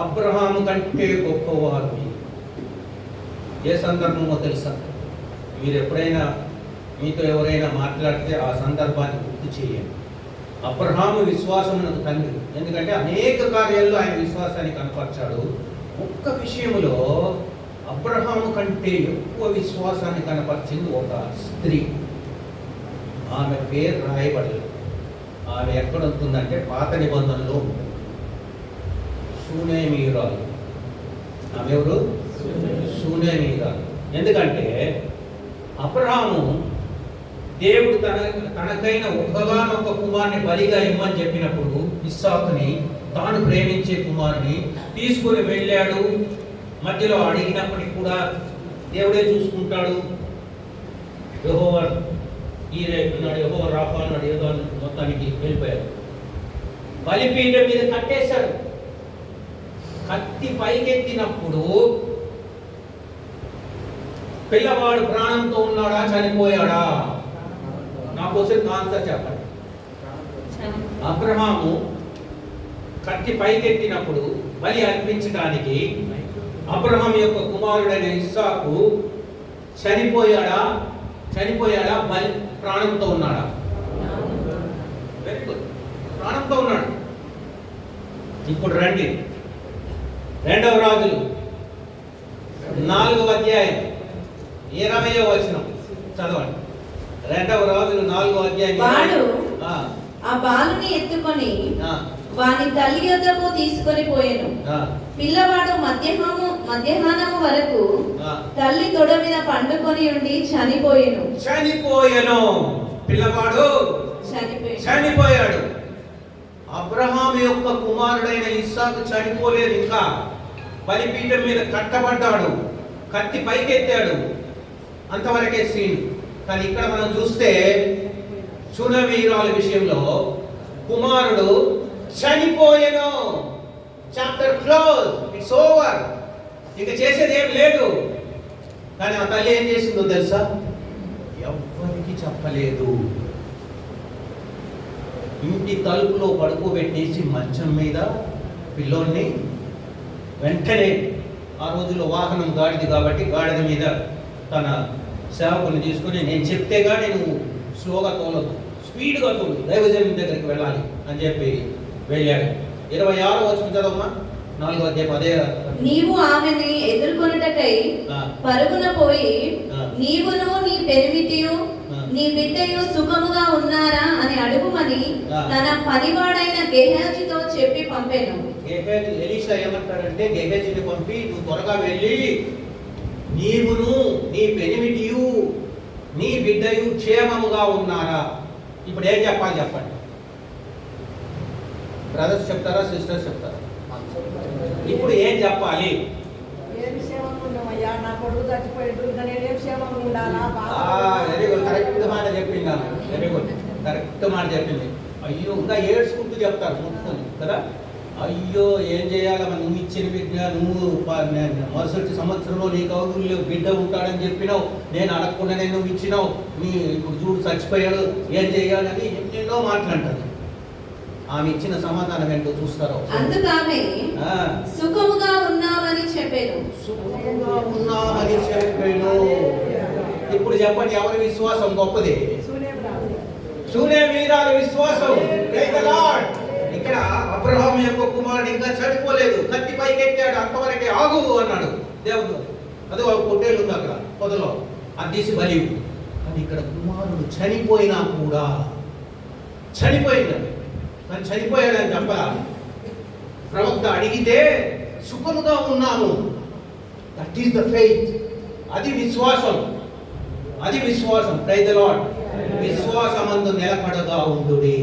అబ్రహాము కంటే గొప్పవారు. ఏ సందర్భమో తెలుసా? మీరు ఎప్పుడైనా మీతో ఎవరైనా మాట్లాడితే ఆ సందర్భాన్ని గుర్తు చేయండి. అబ్రహాము విశ్వాసమునకు తండ్రి, ఎందుకంటే అనేక కార్యాల్లో ఆయన విశ్వాసాన్ని కనపరిచాడు. ఒక్క విషయంలో అబ్రహాము కంటే ఎక్కువ విశ్వాసాన్ని కనపరిచింది ఒక స్త్రీ. ఆమె పేరు రాయబడలేదు. ఆమె ఎక్కడ ఉంటుందంటే పాత నిబంధనలో ఉంటుంది. షూనేమీయురాలు. ఆమె ఎవరు? షూనేమీయురాలు. ఎందుకంటే అబ్రహాము దేవుడు తనకైన ఒకగానొక కుమారుని బలిగా ఇమ్మని చెప్పినప్పుడు ఇస్సాకుని, తాను ప్రేమించే కుమారుని తీసుకొని వెళ్ళాడు. మధ్యలో అడిగినప్పటికీ కూడా దేవుడే చూసుకుంటాడు. యెహోవా ఈరే అన్నాడు, యెహోవా రాఫా అన్నాడు, ఏదో మొత్తానికి వెళ్ళిపోయాడు. బలిపీఠం మీద కట్టేశాడు. కత్తి పైకెత్తినప్పుడు పిల్లవాడు ప్రాణంతో ఉన్నాడా, చనిపోయాడా? నా కోసం ఆన్సర్ చెప్పండి. అబ్రహాము కత్తి పైకెత్తినప్పుడు బలి అర్పించడానికి అబ్రహాం యొక్క కుమారుడైన ఇస్సాకు చనిపోయాడా బలి ప్రాణంతో ఉన్నాడా? వెరీ గుడ్, ప్రాణంతో ఉన్నాడు. ఇప్పుడు రండి, 2వ రాజులు 4వ అధ్యాయం 20వ వచనం చదవండి. 2వ రాజులు 4వ అధ్యాయం.
వాడు ఆ బాలుని ఎత్తుకొని వాని తల్లి యొద్దకు తీసుకొని పోయెను. పిల్లవాడు మధ్యాహ్నము వరకు తల్లి తొడ మీద పండుకొని ఉండి చనిపోయెను. పిల్లవాడు చనిపోయాడు.
అబ్రహాం యొక్క కుమారుడైన ఇస్సాకు చనిపోలేదు, ఇంకా బలిపీఠం మీద కట్టబడ్డాడు, కత్తి పైకెత్తాడు, అంతవరకే సీన్. కానీ ఇక్కడ మనం చూస్తే షూనేమీయురాలు విషయంలో కుమారుడు చనిపోయెను. చాప్టర్ క్లోజ్, ఇట్స్ ఓవర్, ఇక చేసేది ఏం లేదు. కానీ ఆ తల్లి ఏం చేసిందో తెలుసా? ఎవ్వరికి చెప్పలేదు. ఇంటి తలుపులో పడుకోబెట్టేసి మంచం మీద పిల్లోన్ని వెంటనే, ఆ రోజుల్లో వాహనం గాడిది కాబట్టి గాడిద మీద తన సేవకుని తీసుకుని, నేను చెప్తే కానీ నువ్వు స్లోగా తోలదు, స్పీడ్గా తోలు, దైవజనుని దగ్గరికి వెళ్ళాలి అని చెప్పి వెళ్ళాడు. 26వ వచనం చదవమ్మా, 4వ అధ్యాయం. అదే,
నీవు ఆమెని ఎదుర్కొనుటకై పరుగున పోయి నీవును నీ పెనిమిటియు నీ బిడ్డయు సుఖముగా ఉన్నారా అని అడుగుమని తన పనివాడైన గెహాజీతో చెప్పి పంపెను.
ఎలీషా ఏమంటాడంటే, గెహాజీని పంపి, నువ్వు త్వరగా వెళ్ళి నీవును నీ పెనిమిటియు నీ బిడ్డయు క్షేమముగా ఉన్నారా. ఇప్పుడు ఏం చెప్పాలి చెప్పండి? బ్రదర్స్ చెప్తారా, సిస్టర్స్ చెప్తారా? ఇప్పుడు ఏం చెప్పాలి? వెరీ గుడ్, కరెక్ట్ మాట చెప్పింది. వెరీ గుడ్, కరెక్ట్ మాట చెప్పింది. అయ్యో, ఇంకా ఏడ్చుకుంటూ చెప్తారు ముట్టుకొని కదా. అయ్యో, ఏం చేయాలమ్మా, నువ్వు ఇచ్చిన బిడ్డ, నువ్వు మరుసటి సంవత్సరంలో నీ కౌగుల్లో బిడ్డ ఉంటాడని చెప్పినావు, నేను అడగకుండానే నువ్వు ఇచ్చినావు, నీ ఇప్పుడు చూడు చచ్చిపోయాడు, ఏం చేయాలని ఎన్నెన్నో మాట్లాడతారు. ఆమె ఇచ్చిన సమాధానం ఏంటో చూస్తారో.
అందుకని సుఖముగా ఉన్నామని చెప్పాను.
సుఖముగా ఉన్నామని చెప్పాను. ఇప్పుడు చెప్పండి, ఎవరి విశ్వాసం గొప్పది? షూనేమీయురాలు విశ్వాసం. Praise the Lord. ఇక్కడ అబ్రహాము యొక్క కుమారుడు ఇంకా చనిపోలేదు, కత్తి పైకెత్తాడు, అంతవరకే ఆగు అన్నాడు దేవుడు. అదే ఒక పొట్టేలు ఉంది అక్కడ పొదలో, అది తీసి బలి. కానీ ఇక్కడ కుమారుడు చనిపోయినా కూడా, చనిపోయింది కానీ చనిపోయాడని చెప్పాలి. ప్రవక్త అడిగితే సుఖముగా ఉన్నాము, దట్ ఈస్ ద ఫెయిత్. అది విశ్వాసం, అది విశ్వాసం. Praise the lord. విశ్వాసమందు నిలకడగా ఉండుడి.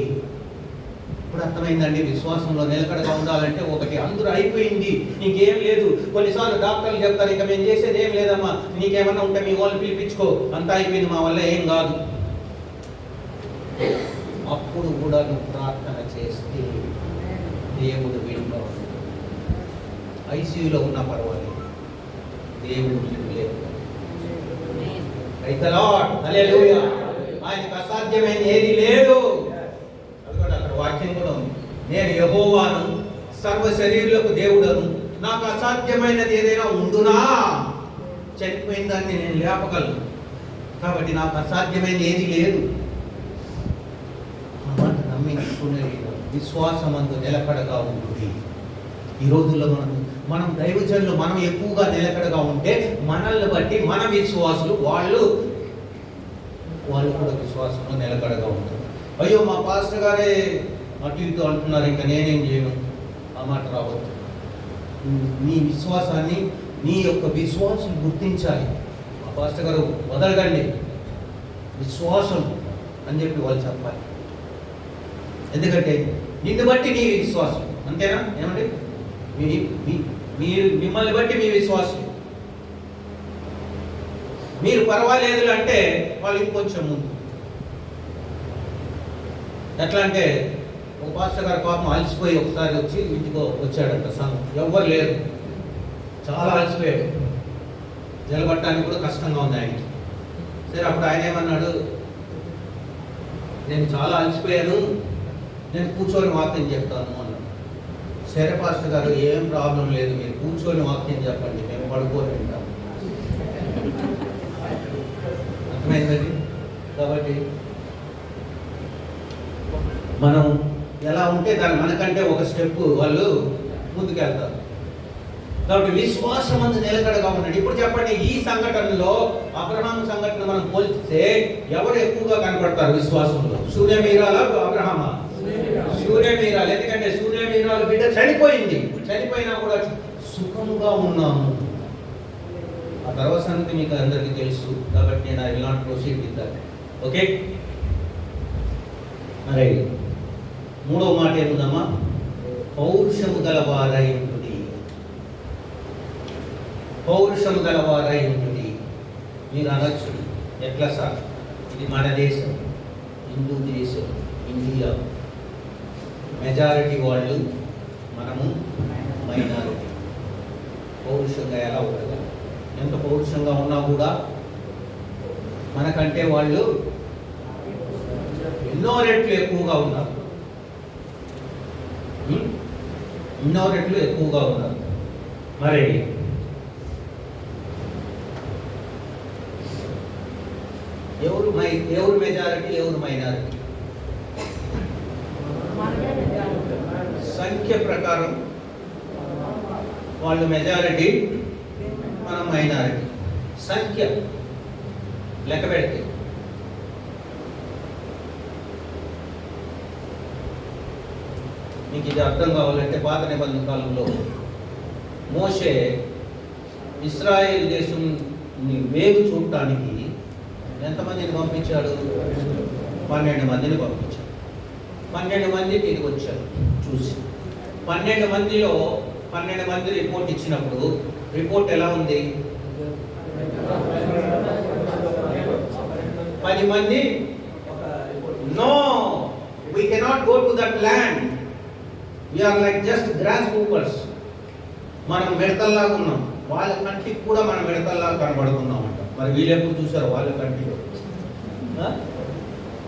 ఇప్పుడు అర్థమైందండి, విశ్వాసంలో నిలకడగా ఉండాలంటే ఒకటి, అందరూ అయిపోయింది, నీకేం లేదు. కొన్నిసార్లు డాక్టర్లు చెప్తారు, ఇక మేము చేసేది ఏం లేదమ్మా, నీకేమన్నా ఉంటే మీ వాళ్ళు పిలిపించుకో, అంతా అయిపోయింది, మా వల్ల ఏం కాదు. అప్పుడు కూడా నువ్వు ప్రార్థన చేస్తే దేవుడు విడుదల. ఐసీయూలో ఉన్నా పర్వాలేదు, దేవుడు లేదు. Praise the lord. హల్లెలూయా. ఆయనకు అసాధ్యమైనది ఏది లేదు. అక్కడ వాక్యం కూడా ఉంది, నేను యెహోవాను, సర్వ శరీరులకు దేవుడను, నాకు అసాధ్యమైనది ఏదైనా ఉండునా? చనిపోయిన దాన్ని నేను లేపగలను, కాబట్టి నాకు అసాధ్యమైనది ఏది లేదు. ఆ మాట నమ్మించుకునే విశ్వాసమందు నిలకడగా ఉంటుంది. ఈ రోజుల్లో మనం దైవజనులు మనం ఎక్కువగా నిలకడగా ఉంటే మనల్ని బట్టి మన విశ్వాసులు వాళ్ళు కూడా విశ్వాసంలో నిలకడగా ఉంటారు. అయ్యో మా పాస్టర్ గారే అటు ఇటు అంటున్నారు, ఇంకా నేనేం చేయను, ఆ మాట రావద్దు. నీ విశ్వాసాన్ని నీ యొక్క విశ్వాసం గుర్తించాలి. మా పాస్టర్ గారు వదలగండి విశ్వాసం అని చెప్పి వాళ్ళు చెప్పాలి. ఎందుకంటే నిన్ను బట్టి నీ విశ్వాసం, అంతేనా? ఏమండి, మీరు మిమ్మల్ని బట్టి మీ విశ్వాసం. మీరు పర్వాలేదు అంటే వాళ్ళు ఇంకొంచెం ముందు. ఎట్లా అంటే ఒక పాస్టర్ గారు పాపం అలసిపోయి ఒకసారి వచ్చి ఇంటికి వచ్చాడంట సంఘం, ఎవ్వరు లేరు, చాలా అలసిపోయాడు, నిలబట్టడానికి కూడా కష్టంగా ఉంది ఆయనకి. సరే అప్పుడు ఆయన ఏమన్నాడు, నేను చాలా అలసిపోయాను, నేను కూర్చొని వాక్యం చెప్తాను అన్నాడు. సరే పాస్టర్ గారు ఏం ప్రాబ్లం లేదు, మీరు కూర్చొని వాక్యం చెప్పండి, మేము పడుకొని వింటాం. అర్థమైందండి? కాబట్టి మనం ఎలా ఉంటే దాన్ని మనకంటే ఒక స్టెప్ వాళ్ళు ముందుకెళ్తారు. కాబట్టి విశ్వాసం అందు నిలకడగా ఉన్నాడు. ఇప్పుడు చెప్పండి, ఈ సంఘటనలో అబ్రహాము సంఘటన మనం పోల్చితే ఎవరు ఎక్కువగా కనపడతారు విశ్వాసంలో? సూర్యమీరాలా అబ్రహామా? సూర్యమీరాలు. ఎందుకంటే సూర్యమీరాలు బిడ్డ చనిపోయింది, చనిపోయినా కూడా సుఖముగా ఉన్నాము. ఆ తర్వాత సంగతి మీకు అందరికీ తెలుసు, కాబట్టి నేను I will not proceed with that. Okay, మరి మూడవ మాట ఏముందమ్మా? పౌరుషము గలవారై ఉంటుంది. పౌరుషము గలవారై ఉంటుంది. మీరు అనొచ్చు, ఎట్లా సార్, ఇది మన దేశం, హిందూ దేశం, ఇండియా, మెజారిటీ వాళ్ళు, మనము మైనారిటీ, పౌరుషంగా ఎలా ఉండదు? ఎంత పౌరుషంగా ఉన్నా కూడా మనకంటే వాళ్ళు ఎన్నో రెట్లు ఎక్కువగా ఉన్నారు, ఎన్నో రెట్లు ఎక్కువగా ఉన్నారు. మరి ఎవరు మెజారిటీ, ఎవరు మైనారిటీ? సంఖ్య ప్రకారం వాళ్ళు మెజారిటీ, మనం మైనారిటీ. సంఖ్య లెక్క పెడితే మీకు ఇది అర్థం కావాలంటే పాత నిబంధన కాలంలో మోషే ఇశ్రాయేల్ దేశం వేగు చూడటానికి ఎంతమందిని పంపించాడు? 12 మందిని పంపించాడు. 12 మంది తిరిగి వచ్చారు చూసి. 12 మందిలో 12 మంది రిపోర్ట్ ఇచ్చినప్పుడు రిపోర్ట్ ఎలా ఉంది? 10 మంది no, we cannot go to that land, we are like just grasshoppers. మనం మిడతల్లాగా ఉన్నాం, వాళ్ళ కంటికి కూడా మనం మిడతల్లాగా కనబడుతున్నాం అంట. మరి వీళ్ళు ఎప్పుడు చూసారు వాళ్ళ కంటిలో?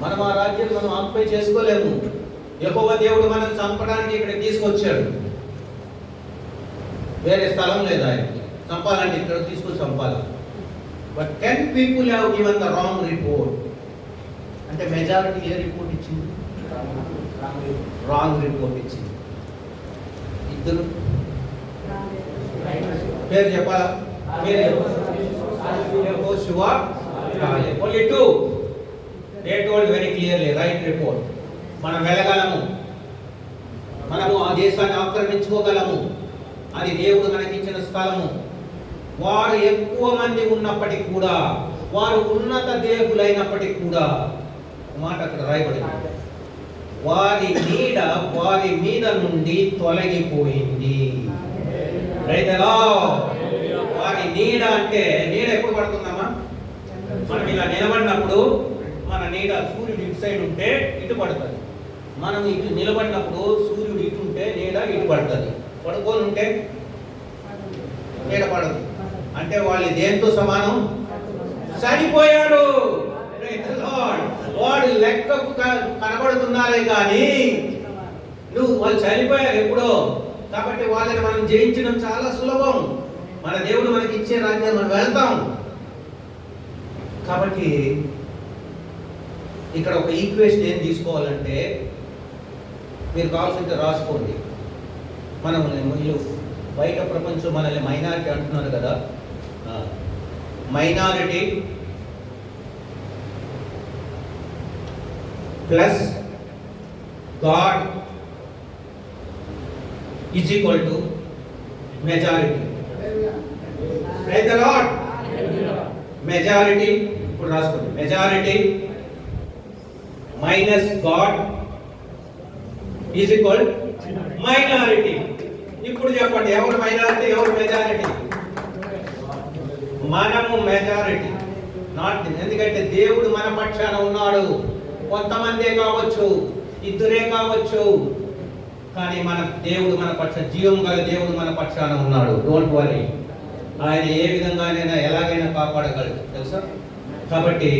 మనం ఆ రాజ్యాన్ని మనం ఆక్యుపై చేసుకోలేము. యెహోవా దేవుడు మనం చంపడానికి ఇక్కడ తీసుకొచ్చాడు, వేరే స్థలం లేదు ఆయనకి. చంపాలంటే ఇక్కడ తీసుకొని చంపాలి. But 10 people have given the wrong report. అంటే మెజారిటీ ఏ రిపోర్ట్ ఇచ్చింది? రాంగ్ రిపోర్ట్ ఇచ్చింది. ఇద్దరు పేరు చెప్పాలా? పేరు యెహోషువ, Caleb. Only 2 they told very clearly right report. మనం వెళ్ళగలము, మనము ఆ దేశాన్ని ఆక్రమించుకోగలము, అది దేవుడు మనకి ఇచ్చిన స్థలము. వారు ఎక్కువ మంది ఉన్నప్పటికీ కూడా, వారు ఉన్నత దేవులైనప్పటికీ కూడా, మాట అక్కడ రాయబడింది, వారి నీడ వారి మీద నుండి తొలగిపోయింది. రైతలా వారి నీడ అంటే నీడ ఎప్పుడు పడుతుందమ్మా? మనం ఇలా నిలబడినప్పుడు మన నీడ సూర్యుడు ఇటు సైడ్ ఉంటే ఇటు పడుతుంది. మనం ఇటు నిలబడినప్పుడు సూర్యుడు ఇటు ఉంటే నీడ ఇటు పడుతుంది. పడుకొని ఉంటే నీడ పడదు. అంటే వాళ్ళు దేంతో సమానం? చనిపోయారు. వాడు లెక్కకు కనబడుతున్నారే కానీ వాళ్ళు చనిపోయారు ఎప్పుడో. కాబట్టి వాళ్ళని మనం జయించడం చాలా సులభం. మన దేవుడు మనకి ఇచ్చే రాజ్యాన్ని మనం వెళ్తాం. కాబట్టి ఇక్కడ ఒక ఈక్వేషన్ ఏం తీసుకోవాలంటే, మీరు కావాల్సింటే రాసుకోండి. మనం వీళ్ళు బయట ప్రపంచం మనల్ని మైనారిటీ అంటున్నారు కదా, minority plus God is equal to majority. Praise the Lord. Majority, ఇప్పుడు రాసుకోండి, majority minus God is equal minority. ఇప్పుడు చెప్పండి, ఎవరు మైనారిటీ, ఎవరు మెజారిటీ? మనము మెజారిటీ. నాట్, ఎందుకంటే దేవుడు మన పక్షాన ఉన్నాడు. కొంతమందే కావచ్చు, ఇద్దరే కావచ్చు, కానీ మన దేవుడు మన పక్షాన, జీవం గల దేవుడు మన పక్షాన ఉన్నాడు. Don't worry. ఆయన ఏ విధంగానైనా ఎలాగైనా కాపాడగలడు, తెలుసా? కాబట్టి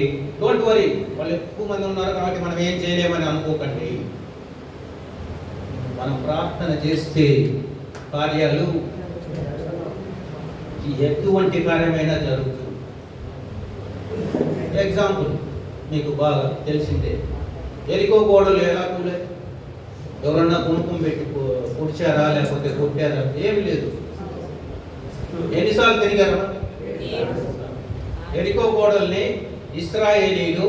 డోంట్ వరీ. వాళ్ళు ఎక్కువ మంది ఉన్నారు కాబట్టి మనం ఏం చేయలేమని అనుకోకండి. మనం ప్రార్థన చేస్తే కార్యాలు ఎటువంటి కార్యమైనా జరుగుతుంది. ఎగ్జాంపుల్ మీకు బాగా తెలిసిందే, ఎరికో గోడలు ఎలా కూలే? ఎవరన్నా కుంకుమ పెట్టి పొడిచారా, లేకపోతే కొట్టారా? ఏమి లేదు. ఎన్నిసార్లు తిరిగారా? ఎరికో గోడల్ని ఇశ్రాయేలీలు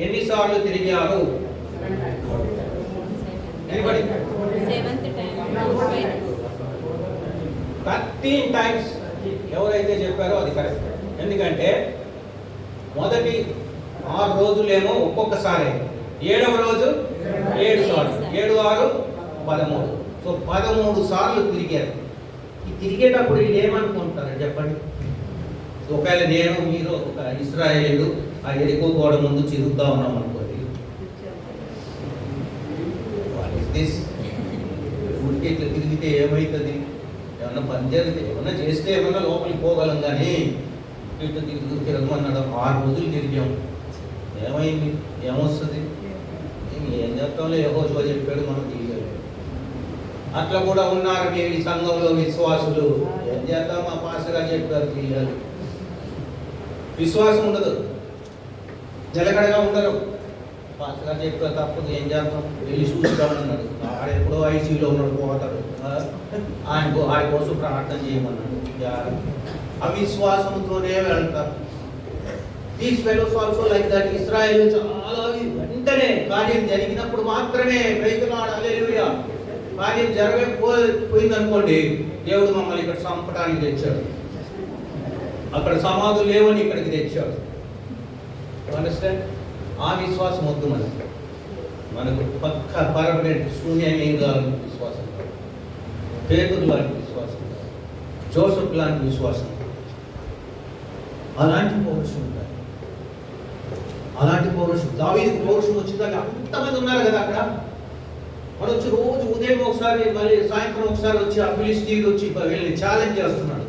ఎన్నిసార్లు తిరిగారు? 13 టైమ్స్. ఎవరైతే చెప్పారో అది కరెక్ట్. ఎందుకంటే మొదటి 6 రోజులేమో ఒక్కొక్కసారి, 7వ రోజు 7 సార్లు, 7, 6, 13. సో 13 సార్లు తిరిగారు. ఈ తిరిగేటప్పుడు వీళ్ళు ఏమనుకుంటారు చెప్పండి? ఒకవేళ నేను, మీరు ఒక ఇశ్రాయేలీయులు ఆ ఎరికో గోడ ముందు తిరుగుతా ఉన్నాం అనుకోండి, ఊరికి ఇట్లా తిరిగితే ఏమవుతుంది? ఏమన్నా పని జరిగితే, ఏమన్నా చేస్తే ఏమన్నా లోపలికి పోగలం, కానీ ఇట్లా తిరగమన్నాడు. 6 రోజులు తిరిగాం, ఏమైంది? ఏమొస్తుంది? ఏం చెప్తాంలో, యెహోషువ చెప్పాడు, మనం తీయలేదు. అట్లా కూడా ఉన్నారు మీ సంఘంలో విశ్వాసులు. ఏం చేద్దాం, మా పాస్టర్ గారు చెప్పారు తీయాలి. విశ్వాసం ఉండదు, నిలకడగా ఉండరు. పాస్టర్ గారు చెప్పారు తప్పదు, ఏం చేద్దాం, వెళ్ళి చూస్తామన్నాడు. ఆడెప్పుడో ఐసీయూలో ఉన్నాడు, పోతాడు. ఆడి కోసం ప్రార్థన చేయమన్నాడు. అవిశ్వాసంతోనే వెళ్తారు. These fellows also like that. ఇశ్రాయేలు చాలా వెంటనే కార్యం జరిగినప్పుడు మాత్రమే ప్రైజ్ ది లార్డ్, హల్లెలూయా. కార్యం జరగకపోయిందనుకోండి, దేవుడు మమ్మల్ని ఇక్కడ చంపడానికి తెచ్చాడు, అక్కడ సమాధులు లేవని ఇక్కడికి తెచ్చాడు. అండర్స్టాండ్? ఆ విశ్వాసం వద్దు మనకు పక్క పర్మనెంట్ శూన్యంగా విశ్వాసం, పేతురు లాంటి విశ్వాసం, జోసెఫ్ లాంటి విశ్వాసం. అలాంటి పౌరుషం ఉండాలి. అలాంటి పౌరుషం, దావీదుకు పౌరుషం వచ్చిందాక అంతమంది ఉన్నారు కదా అక్కడ. వాడు వచ్చి రోజు ఉదయం ఒకసారి, మళ్ళీ సాయంత్రం ఒకసారి వచ్చి ఆ ఫిలిష్తీయుడు వచ్చి వీళ్ళని ఛాలెంజ్ చేస్తున్నాడు.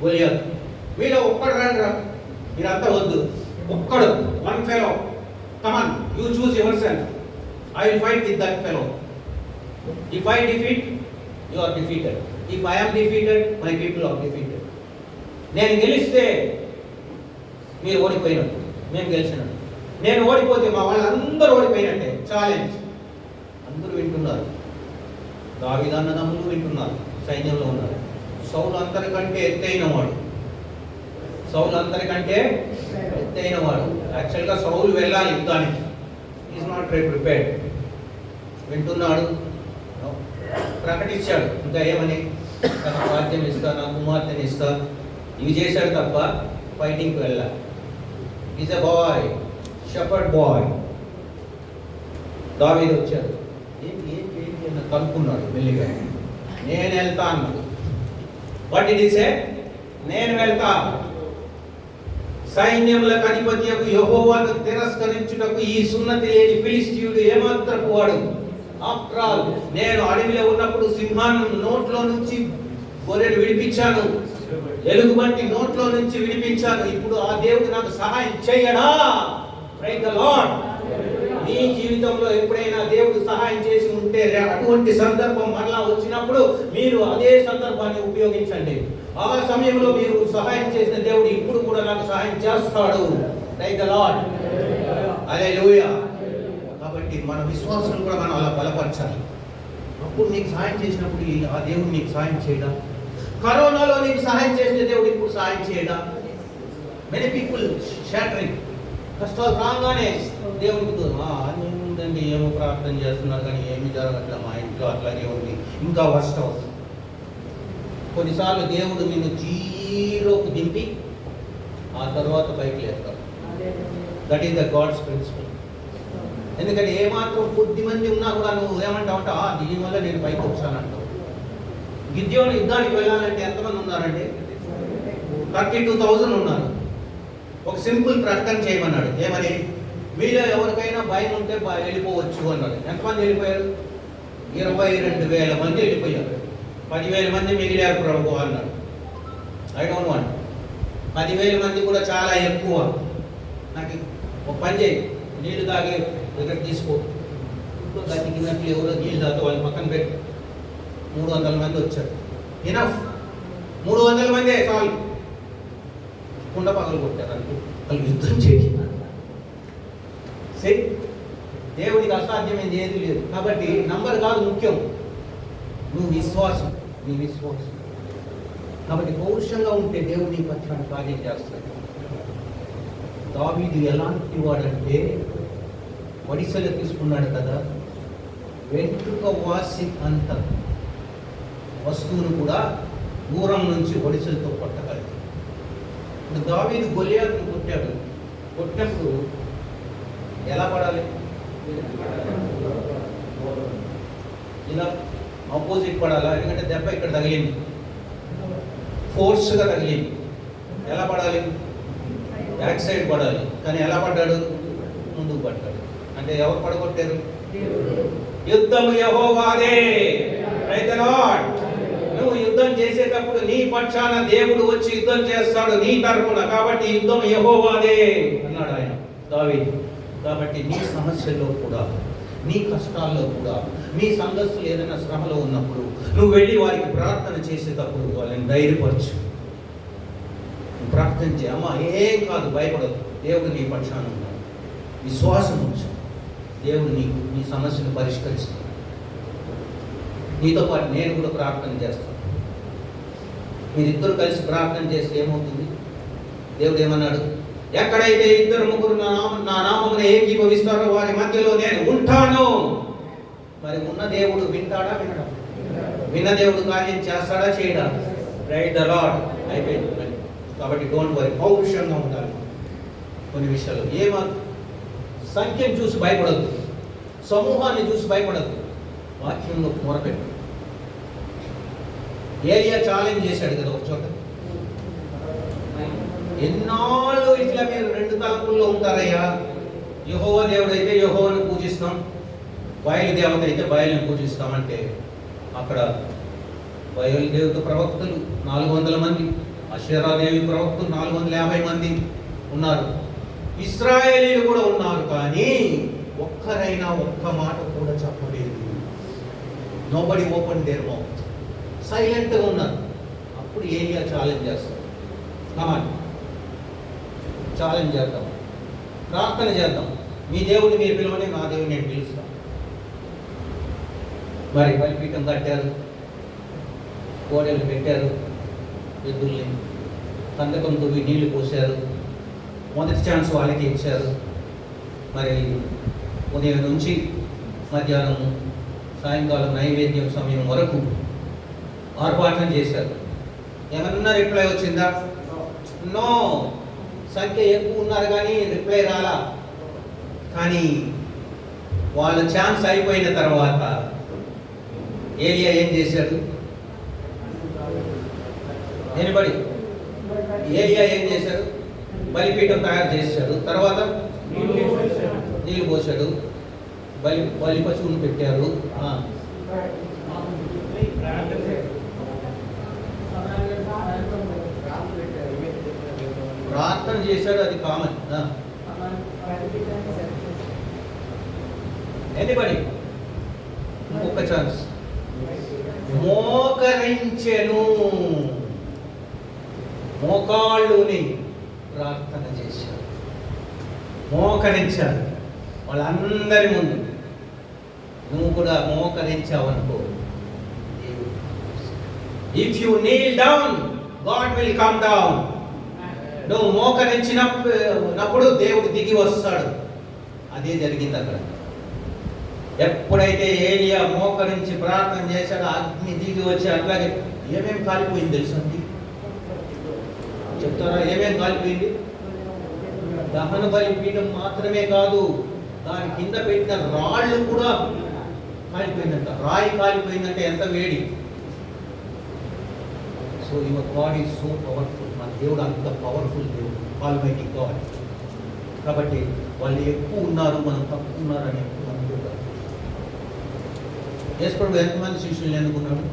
గొలియాతు, మీలో ఒక్కడు రండి, మీరంతా వద్దు, ఒక్కడు, one fellow, come on, you choose yourself, I will fight with that fellow. If I defeat, you are defeated. If I am defeated, my people are defeated. నేను గెలిస్తే మీరు ఓడిపోయినట్టు, మేము గెలిచినట్టు. నేను ఓడిపోతే మా వాళ్ళందరూ ఓడిపోయినట్టే. ఛాలెంజ్. అందరూ వింటున్నారు, దావీదు అన్నదమ్ములు వింటున్నారు, సైన్యంలో ఉన్నారు. సౌలు అందరికంటే ఎత్తైన వాడు, సౌలు అందరికంటే ఎత్తైన వాడు. యాక్చువల్గా సౌలు వెళ్ళాలి యుద్ధానికి, ఈజ్ నాట్ ప్రిపేర్డ్. వింటున్నాడు, ప్రకటించాడు ఇంకా ఏమని, తన రాజ్యం ఇస్తా, నా కుమార్తెని ఇస్తా, ఇవి చేశాడు తప్ప ఫైటింగ్కి వెళ్ళాలి. Is a boy, shepherd bye. దావీదు వచ్చాడు, ఏంటి ఏంటి ఏంటి అని కనుక్కున్నాడు మెల్లిగా. నేను వెళ్తా అన్నాడు. వాట్ డిడ్ హి సే? నేను వెళ్తా. సైన్యములకు అధిపత్యకు యెహోవాను తిరస్కరించుటకు ఈ సున్నతి లేని ఫిలిష్తీయుడు ఏమాత్రపు వాడు? ఆఫ్టర్ ఆల్, నేను అడవిలో ఉన్నప్పుడు సింహాన్ని నోట్లో నుంచి గొర్రెను విడిపించాను, ఎలుగుబంటి నోట్లో నుంచి విడిపించాను. ఇప్పుడు ఆ దేవుడు నాకు సహాయం చేయడా? Praise the lord. మీ జీవితంలో ఎప్పుడైనా దేవుడు సహాయం చేసి ఉంటే, అటువంటి సందర్భం మరలా వచ్చినప్పుడు మీరు అదే సందర్భాన్ని ఉపయోగించండి. ఆ సమయంలో మీరు సహాయం చేసిన దేవుడు ఇప్పుడు కూడా నాకు సహాయం చేస్తాడు. Praise the lord. హల్లెలూయా. కాబట్టి మన విశ్వాసం కూడా మనం అలా బలపరచాలి. అప్పుడు నీకు సహాయం చేసినప్పుడు ఆ దేవుడు నీకు సహాయం చేయడా? కరోనాలో నీకు సహాయం చేసిన దేవుడు ఇప్పుడు సహాయం చేయడా? మెనీ పీపుల్ షాటరింగ్, కష్టాలు రాగానే దేవుడికి ఏముందండి, ఏమో ప్రార్థన చేస్తున్నారు కానీ ఏమి జరగట్లే, మా ఇంట్లో అట్లాగే ఉంది, ఇంకా వర్స్ట్ అవుతుంది. కొన్నిసార్లు దేవుడు నిన్ను జీరోకి దింపి ఆ తర్వాత పైకి లేస్తాడు. That is the God's principle. ఎందుకంటే ఏమాత్రం కొద్ది మంది ఉన్నా కూడా నువ్వు ఏమంటావు అంటే దీనివల్ల నేను పైకి వచ్చానంటావు. గిద్యోను యుద్ధానికి వెళ్ళాలంటే ఎంతమంది ఉన్నారండి? 32,000 ఉన్నారు. ఒక సింపుల్ ప్రకటన చేయమన్నాడు. ఏమని? మీలో ఎవరికైనా భయం ఉంటే వెళ్ళిపోవచ్చు అన్నాడు. ఎంతమంది వెళ్ళిపోయారు? 22,000 మంది వెళ్ళిపోయారు. 10,000 మంది మిగిలారు ప్రభు అన్నాడు. I don't want. 10,000 మంది కూడా చాలా ఎక్కువ. నాకు ఒక పని చేయి, నీళ్లు తాగే దగ్గర తీసుకో, గతికినట్లు ఎవరో నీళ్ళు తాగితే వాళ్ళ పక్కన పెట్టి 300 మంది వచ్చారు. ఇనఫ్, 300 మందే చాలు. కుండ పగలు కొట్టారు అనుకో, వాళ్ళు యుద్ధం చేసి దేవుడికి అసాధ్యమైంది ఏది లేదు. కాబట్టి నంబర్ కాదు ముఖ్యం, నువ్వు విశ్వాసం, నీ విశ్వాసం. కాబట్టి పౌరుషంగా ఉంటే దేవుడు నీ పక్షాన్ని కార్యం చేస్తాడు. దావీదు ఎలాంటి వాడంటే ఒడిశలు తీసుకున్నాడు కదా, వెంట్రుక వాసి అంత వస్తువును కూడా దూరం నుంచి ఒడిశలతో కొట్టగలడు. ఇప్పుడు దావీదు గొలియాతును కొట్టాడు. కొట్టినప్పుడు ఎలా పడాలి? ఇలా ఆపోజిట్ పడాలా? ఎందుకంటే దెబ్బ ఇక్కడ తగిలింది, ఫోర్స్గా తగిలింది. ఎలా పడాలి? బ్యాక్ సైడ్ పడాలి. కానీ ఎలా పడ్డాడు? ముందుకు పడ్డాడు. అంటే ఎవరు పడగొట్టారు? యుద్ధము యెహోవాదే. Praise the lord. నువ్వు యుద్ధం చేసేటప్పుడు నీ పక్షాన దేవుడు వచ్చి యుద్ధం చేస్తాడు నీ తరపున. కాబట్టి యుద్ధం యెహోవాదే అన్నాడు ఆయన, దావీదు. కాబట్టి నీ సమస్యల్లో కూడా, నీ కష్టాల్లో కూడా, మీ సంఘస్థులు ఏదైనా శ్రమలో ఉన్నప్పుడు నువ్వు వెళ్ళి వారికి ప్రార్థన చేసేటప్పుడు వాళ్ళని ధైర్యపరచు, ప్రార్థన చేయ. అమ్మ ఏం కాదు, భయపడదు, దేవుడు నీ పక్షాన ఉన్నాడు, విశ్వాసం ఉంచు, దేవుడు నీకు నీ సమస్యను పరిష్కరిస్తాడు. నీతో పాటు నేను కూడా ప్రార్థన చేస్తాను. మీరిద్దరు కలిసి ప్రార్థన చేస్తే ఏమవుతుంది? దేవుడు ఏమన్నాడు? ఎక్కడైతే 2-3 నా నామమున ఏకీభవిస్తారో వారి మధ్యలో నేను ఉంటాను. మరి ఉన్న దేవుడు వింటాడా? వినడా? విన్న దేవుడు కార్యం చేస్తాడా? చేయడా? Praise the lord. అయిపోయింది. కాబట్టి డోంట్ వరీ, పౌరుషంగా ఉండాలి. కొన్ని విషయాలు సంఖ్యను చూసి భయపడద్దు, సమూహాన్ని చూసి భయపడద్దు, వాక్యంలో మొరపెట్టు. ఏలియా ఛాలెంజ్ చేశాడు కదా ఒక చోట, ఎన్నాళ్ళు ఇట్లా మీరు 2 తలంపుల్లో ఉంటారయ్యా? యెహోవా దేవుడు అయితే యెహోవాను పూజిస్తాం, బయలు దేవత అయితే బయలుని పూజిస్తామంటే అక్కడ బయలు దేవత ప్రవక్తలు 400 మంది, అషేరాదేవి ప్రవక్తలు 450 మంది ఉన్నారు, ఇశ్రాయేలీలు కూడా ఉన్నారు. కానీ ఒక్కరైనా ఒక్క మాట కూడా చెప్పలేదు. నోబడి ఓపెన్ దేర్ మౌత్, సైలెంట్గా ఉన్నారు. అప్పుడు ఏలియా ఛాలెంజ్ చేస్తాడు. కమాన్, ఛాలెంజ్ చేద్దాం, ప్రార్థన చేద్దాం. మీ దేవుడిని మీరు పిలవని, నా దేవుడిని నేను పిలుస్తాను. మరి బలిపీఠం కట్టారు, కోడెలు పెట్టారు, ఎద్దుల్ని కందకం తవ్వి నీళ్లు పోశారు, మొదటి ఛాన్స్ వాళ్ళకి ఇచ్చారు. మరి ఉదయం నుంచి మధ్యాహ్నం సాయంకాలం నైవేద్యం సమయం వరకు ఆర్భాటం చేశారు. ఏమన్నా రిప్లై వచ్చిందా? నో. సంఖ్య ఎక్కువ ఉన్నారు కానీ రిప్లై రాలా. కానీ వాళ్ళ ఛాన్స్ అయిపోయిన తర్వాత ఏలియా ఏం చేశాడు? ఎనిబడి ఏలియా ఏం చేశాడు? బలిపీఠం తయారు చేశాడు. తర్వాత నీళ్ళు పోసాడు, బలి పశువును పెట్టారు. ప్రార్థన చేశాడు, అది కామన్. ఎనిబడి ఇంకొక ఛాన్స్. మోకరించెను, మోకాళ్ళుని ప్రార్థన చేశాడు. మోకరించాడు వాళ్ళందరి ముందు. నువ్వు కూడా మోకరించావు అనుకో, if you Neel down God will come down. నువ్వు మోకరించినప్పుడు దేవుడు దిగి వస్తాడు. అదే జరిగింది అక్కడ. ఎప్పుడైతే ఏలియా మోకరించి ప్రార్థన చేశాడో అగ్ని దిగి వచ్చి అట్లాగే ఏమేం కాలిపోయింది తెలుసండి? చెప్తారా ఏమేం కాలిపోయింది? దహన బలి పీఠం మాత్రమే కాదు, దాని కింద పెట్టిన రాళ్ళు కూడా కాలిపోయిందంట. రాయి కాలిపోయిందంటే ఎంత వేడి! So your God is so powerful. మన దేవుడు అంత పవర్ఫుల్ దేవుడు, ఆల్మైటీ గాడ్. కాబట్టి వాళ్ళు ఎక్కువ ఉన్నారు, మనం తక్కువ ఉన్నారు అని ఎప్పుడు అనుకుంటారు. యేసుప్రభు ఎంతమంది శిష్యుల్ని ఎన్నుకున్నాడు?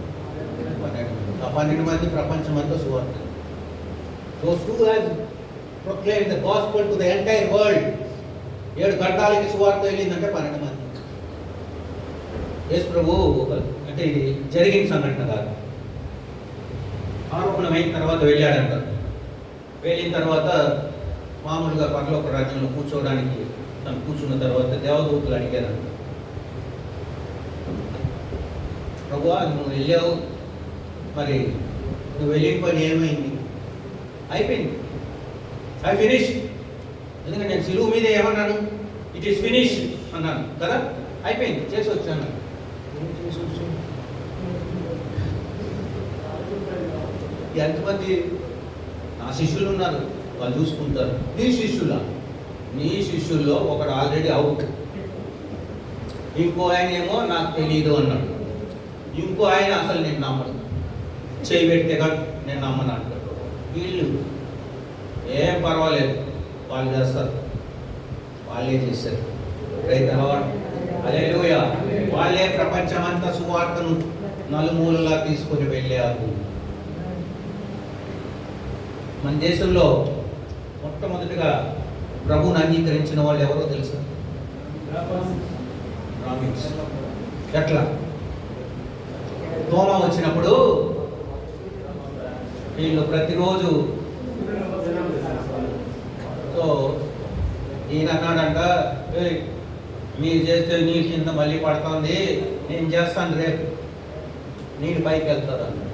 12 మంది ప్రపంచమంతా సువార్త. Those who has proclaimed the gospel to the entire world. 7 గంటలకి సువార్త వెళ్ళిందంటే 12 మంది. యేసుప్రభు అంటే ఇది జరిగిన సంఘటన కాదు. ఆరోపణమైన తర్వాత వెళ్ళాడంట. వెళ్ళిన తర్వాత మామూలుగా పరలోక రాజ్యంలో కూర్చోవడానికి తను కూర్చున్న తర్వాత దేవదూతలు అడిగారంట, ప్రభువా నువ్వు వెళ్ళావు, మరి నువ్వు వెళ్ళిన పని ఏమైంది? అయిపోయింది, ఐ ఫినిష్. ఎందుకంటే నేను సిలువు మీద ఏమన్నాను? ఇట్ ఈస్ ఫినిష్ అన్నాను కదా, అయిపోయింది, చేసి వచ్చాను. ఎంతమంది నా శిష్యులు ఉన్నారు, వాళ్ళు చూసుకుంటారు. నీ శిష్యులా? నీ శిష్యుల్లో ఒకడు ఆల్రెడీ అవుట్, ఇంకో ఆయన ఏమో నాకు తెలియదు అన్నాడు, ఇంకో ఆయన అసలు నేను నమ్మను, చేయి పెడితే కాదు నేను నమ్మను అంటాడు. వీళ్ళు ఏం పర్వాలేదు, వాళ్ళు చేస్తారు, వాళ్ళే చేశారు. హల్లెలూయా. వాళ్ళే ప్రపంచమంతా సువార్తను నలుమూలలా తీసుకొని వెళ్ళారు. మన దేశంలో మొట్టమొదటిగా ప్రభువుని అంగీకరించిన వాళ్ళు ఎవరో తెలుసా? బ్రాహ్మిన్స్. ఎట్లా? తోమ వచ్చినప్పుడు వీళ్ళు ప్రతిరోజు సో ఈయన అన్నాడంట, మీరు చేస్తే నీళ్ళు కింద మళ్ళీ పడుతుంది, నేను చేస్తాను రేపు, నీళ్ళు పైకి వెళ్తాడు అన్నాడు.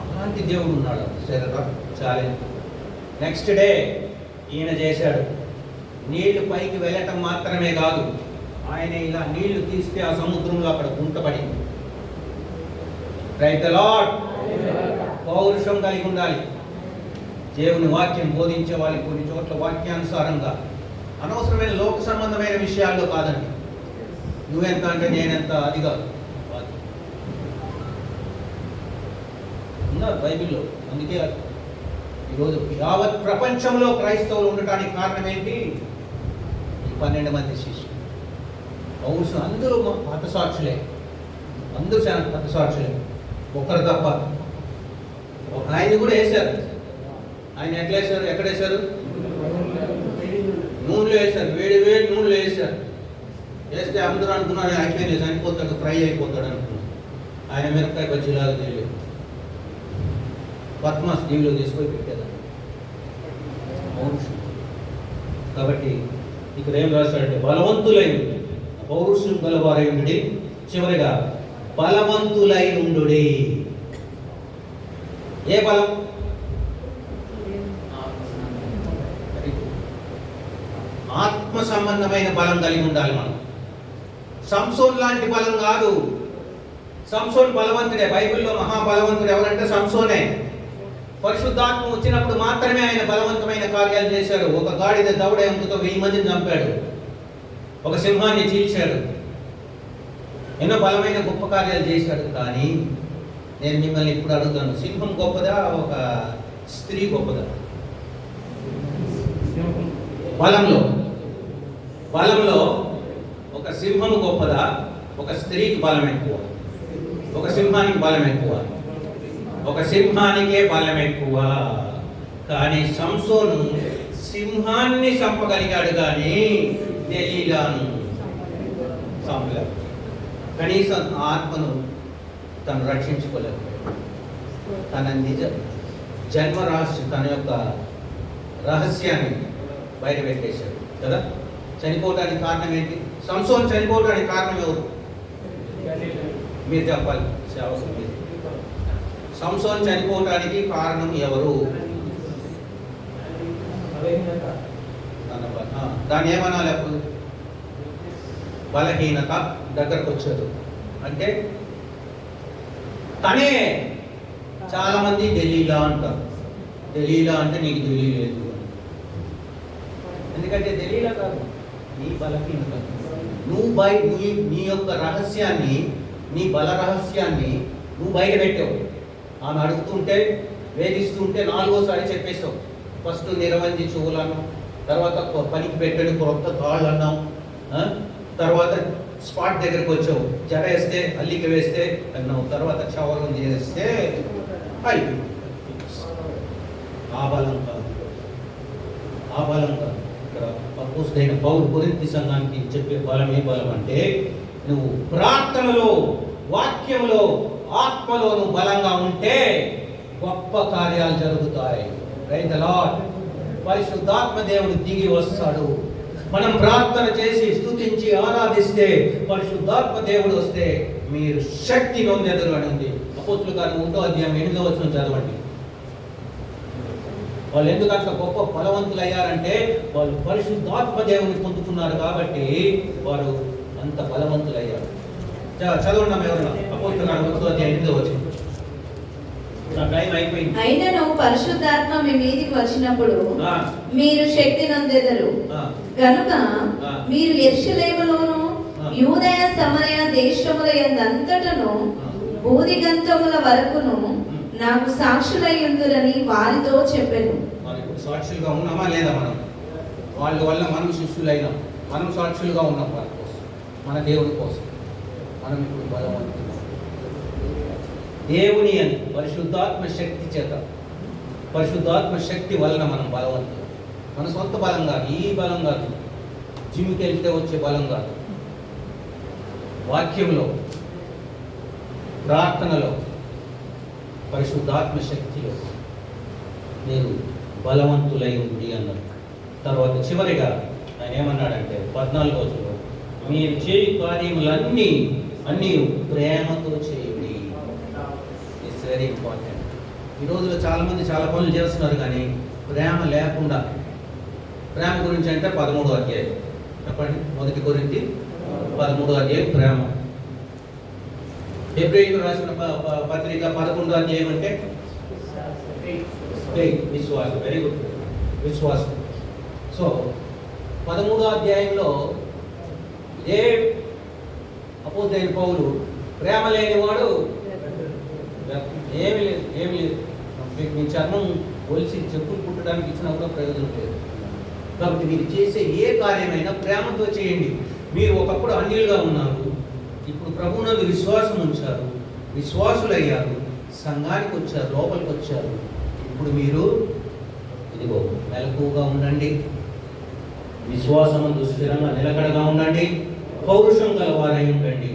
అలాంటి దేవుడు ఉన్నాడు. సరే ఛాలెంజ్. నెక్స్ట్ డే ఈయన చేశాడు. నీళ్లు పైకి వెళ్ళటం మాత్రమే కాదు, ఆయన ఇలా నీళ్లు తీస్తే ఆ సముద్రంలో అక్కడ గుంటపడింది. Praise the lord. పౌరుషం కలిగి ఉండాలి. దేవుని వాక్యం బోధించే వాళ్ళకి కొన్ని చోట్ల వాక్యానుసారంగా, అనవసరమైన లోక సంబంధమైన విషయాల్లో కాదండి. నువ్వెంత అంటే నేనెంత, అది కాదు. ఉన్నారు బైబిల్లో. అందుకే ఈరోజు యావత్ ప్రపంచంలో క్రైస్తవులు ఉండటానికి కారణం ఏంటి? ఈ 12 మంది శిష్యులు. పౌరుషం. అందరూ హతసాక్షులే, అందరూ హతసాక్షులే, ఒక్కరు తప్ప. ఆయన కూడా వేశారు. ఆయన ఎట్లా వేశారు? ఎక్కడ వేశారు? నూనెలో వేశారు. వేడి వేడి నూనెలో వేశారు. వేస్తే అందరూ అనుకున్నారు అయిపోయింది, చనిపోతాడు, ఫ్రై అయిపోతాడు అనుకున్నారు. ఆయన మిరపకాయ బజ్జీలాగా తెలియదు, పద్మాస్ దీవిలో తీసుకొని పెట్టేదాన్ని. పౌరుషం. కాబట్టి ఇక్కడ ఏం రాశాడంటే బలవంతులై ఉండి, పౌరుషం గలవారై ఉండి, చివరిగా బలవంతులై ఉండు. ఏ బలం? ఆత్మ సంబంధమైన బలం కలిగి ఉండాలి మనం. సంసోన్ లాంటి బలం కాదు. సంసోన్ బలవంతుడే. బైబిల్లో మహాబలవంతుడు ఎవరంటే సంసోనే. పరిశుద్ధాత్మ వచ్చినప్పుడు మాత్రమే ఆయన బలవంతమైన కార్యాలు చేశాడు. ఒక గాడిద దవడ ఎముకతో 1000 మందిని చంపాడు, ఒక సింహాన్ని చీల్చాడు, ఎన్నో బలమైన గొప్ప కార్యాలు చేశాడు. కానీ నేను మిమ్మల్ని ఇప్పుడు అడుగుతాను, సింహం గొప్పదా, ఒక స్త్రీ గొప్పదా? బలంలో ఒక సింహము గొప్పదా, ఒక స్త్రీకి బలం ఎక్కువ? ఒక సింహానికి బలం ఎక్కువ. ఒక సింహానికే బలం ఎక్కువ. కానీ సంసోను సింహాన్ని చంపగలిగాడు, కానీ దెలీలాను చంపలేదు. కనీసం ఆత్మను తను రక్షించుకోలేదు. తన నిజ జన్మరాశి, తన యొక్క రహస్యాన్ని బయట పెట్టేశాడు కదా. చనిపోవడానికి కారణం ఏంటి? సంసోన్ చనిపోవడానికి కారణం ఎవరు? మీరు చెప్పాలి, సేవకులు మీరు. సంసోన్ చనిపోవడానికి కారణం ఎవరు? దాన్ని ఏమనాలి అప్పుడు? బలహీనత దగ్గరకు వచ్చారు అంటే తనే. చాలా మంది దలీలా అంటారు. దలీలా అంటే నీకు తెలియలేదు, ఎందుకంటే దలీలా కాదు, నీ బలహీనత. నీ యొక్క రహస్యాన్ని, నీ బల రహస్యాన్ని నువ్వు బయట పెట్టావు. ఆమె అడుగుతుంటే, వేధిస్తుంటే 4వసారి చెప్పేశావు. ఫస్ట్ నిరవంజి చెవులు అన్నావు, తర్వాత పనికి పెట్టండి క్రొత్త తాళ్ళు అన్నావు, తర్వాత స్పాట్ దగ్గరికి వచ్చావు, జడ వేస్తే అల్లిక వేస్తే అన్నావు, తర్వాత క్షవరం చేస్తే అయిపోయింది. ఆ బలం కాదు, ఆ బలం కాదు. ఇక్కడ అపోస్తలుడైన పౌలు కొరింథీ సంఘానికి చెప్పే బలం ఏ బలం అంటే, నువ్వు ప్రార్థనలో, వాక్యంలో, ఆత్మలో నువ్వు బలంగా ఉంటే గొప్ప కార్యాలు జరుగుతాయి. Praise the Lord. పరిశుద్ధాత్మ దేవుడు దిగి వస్తాడు. మనం ప్రార్థన చేసి స్తుతించి ఆరాధిస్తే పరిశుద్ధాత్మ దేవుడు వస్తే మీరు శక్తి నొందెదరు అని ఉంది. అపోస్తలుల కార్యం 1:8 చదవండి. వాళ్ళు ఎందుకు అంత గొప్ప బలవంతులు అయ్యారంటే వాళ్ళు పరిశుద్ధాత్మ దేవుని పొందుకున్నారు కాబట్టి వారు అంత బలవంతులు అయ్యారు. చదవండి ఎవరన్నా అపోస్తలుల కార్యం 1:8. నా టైం అయిపోయింది.
అయినను పరిశుద్ధాత్మ మీ మీదికి వచ్చినప్పుడు మీరు శక్తి నొందెదరు కనుక మీరు యెరూషలేములోను యూదయ సమరయ దేశముల యందంతటను భూదిగంతముల వరకును నాకు సాక్షులై ఉందురని వారితో చెప్పెను.
సాక్షులుగా ఉన్నామా లేదా? మనం వాళ్ళ వల్ల మనం శిష్యులైనాం, మనం సాక్షులుగా ఉన్నాం వాళ్ళ కోసం, మన దేవుని కోసం. మనం ఇప్పుడు బలవంతులు. దేవుని అని పరిశుద్ధాత్మ శక్తి చేత, పరిశుద్ధాత్మ శక్తి వలన మనం బలవంతులు. మన సొంత బలం కాదు, ఈ బలం కాదు, జిమ్కి వెళ్తే వచ్చే బలం కాదు. వాక్యంలో, ప్రార్థనలో, పరిశుద్ధాత్మ శక్తిలో మీరు బలవంతులై ఉంది అన్నారు. తర్వాత చివరిగా ఆయన ఏమన్నాడంటే 14వ వచనంలో, మీరు చేయు కార్యములన్నీ ప్రేమతో చేయండి. It's very important. ఈ రోజులో చాలామంది చాలా పనులు చేస్తున్నారు కానీ ప్రేమ లేకుండా. ప్రేమ గురించి అంటే 13వ అధ్యాయం చెప్పండి. 1 కొరింథీ 13వ అధ్యాయం ప్రేమ. హెబ్రీయులకు రాసిన పత్రిక 11వ అధ్యాయం అంటే విశ్వాసం. వెరీ గుడ్, విశ్వాసం. సో 13వ అధ్యాయంలో ఏ అపోస్తలుడైన పౌలు ప్రేమ లేనివాడు ఏమి లేదు. మీ చర్మం ఒలిసి చెప్పులు కుట్టడానికి ఇచ్చినా కూడా ప్రయోజనం లేదు. కాబట్టి మీరు చేసే ఏ కార్యమైనా ప్రేమతో చేయండి. మీరు ఒకప్పుడు అన్యులుగా ఉన్నారు, ఇప్పుడు ప్రభువునందు విశ్వాసం ఉంచారు, విశ్వాసులయ్యారు, సంఘానికి వచ్చారు, లోపలికి వచ్చారు. ఇప్పుడు మీరు ఇదిగో మెలకువగా ఉండండి, విశ్వాసమందు స్థిరంగా నిలకడగా ఉండండి, పౌరుషం గలవారై ఉండండి,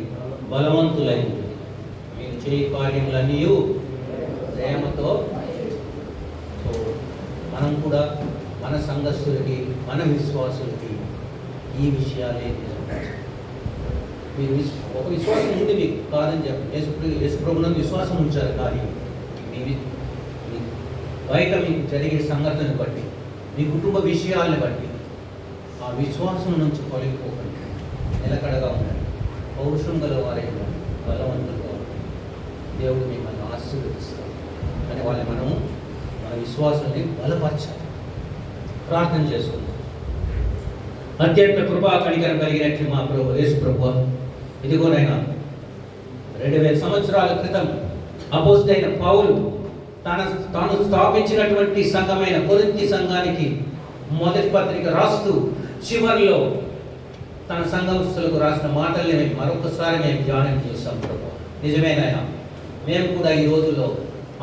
బలవంతులై ఉండండి. మీరు చేయ కార్యములన్నీ ప్రేమతో. సో మనం కూడా మన సంఘస్థులకి, మన విశ్వాసులకి ఈ విషయాలే మీరు ఒక విశ్వాసం ఉంది మీకు కాదని చెప్పండి. యేసు ప్రభువునందు విశ్వాసం ఉంచారు, కానీ మీ బయట మీకు జరిగే సంఘటనను బట్టి, మీ కుటుంబ విషయాలను బట్టి ఆ విశ్వాసం నుంచి తొలగిపోకండి, నిలకడగా ఉండండి, పౌరుషం గల వారే బలవంతులుగా ఉండండి. దేవుడు మిమ్మల్ని ఆశీర్వదిస్తాడు. కానీ వాళ్ళని మనము మన విశ్వాసాన్ని బలపరచాలి. ప్రార్థన చేసుకుందాం. అత్యంత కృపా కనికరం కలిగినట్లు మా ప్రభు యేసు ప్రభువా, ఇదిగోనైనా 2000 సంవత్సరాల క్రితం అపోస్తలుడైన పౌలు తాను స్థాపించినటువంటి సంఘమైన కొరింథీ సంఘానికి మొదటి పత్రిక రాస్తూ చివరిలో తన సంఘస్థులకు రాసిన మాటల్ని మరొకసారి మేము ధ్యానం చేస్తాం. ప్రభు నిజమేనాయన, మేము కూడా ఈ రోజుల్లో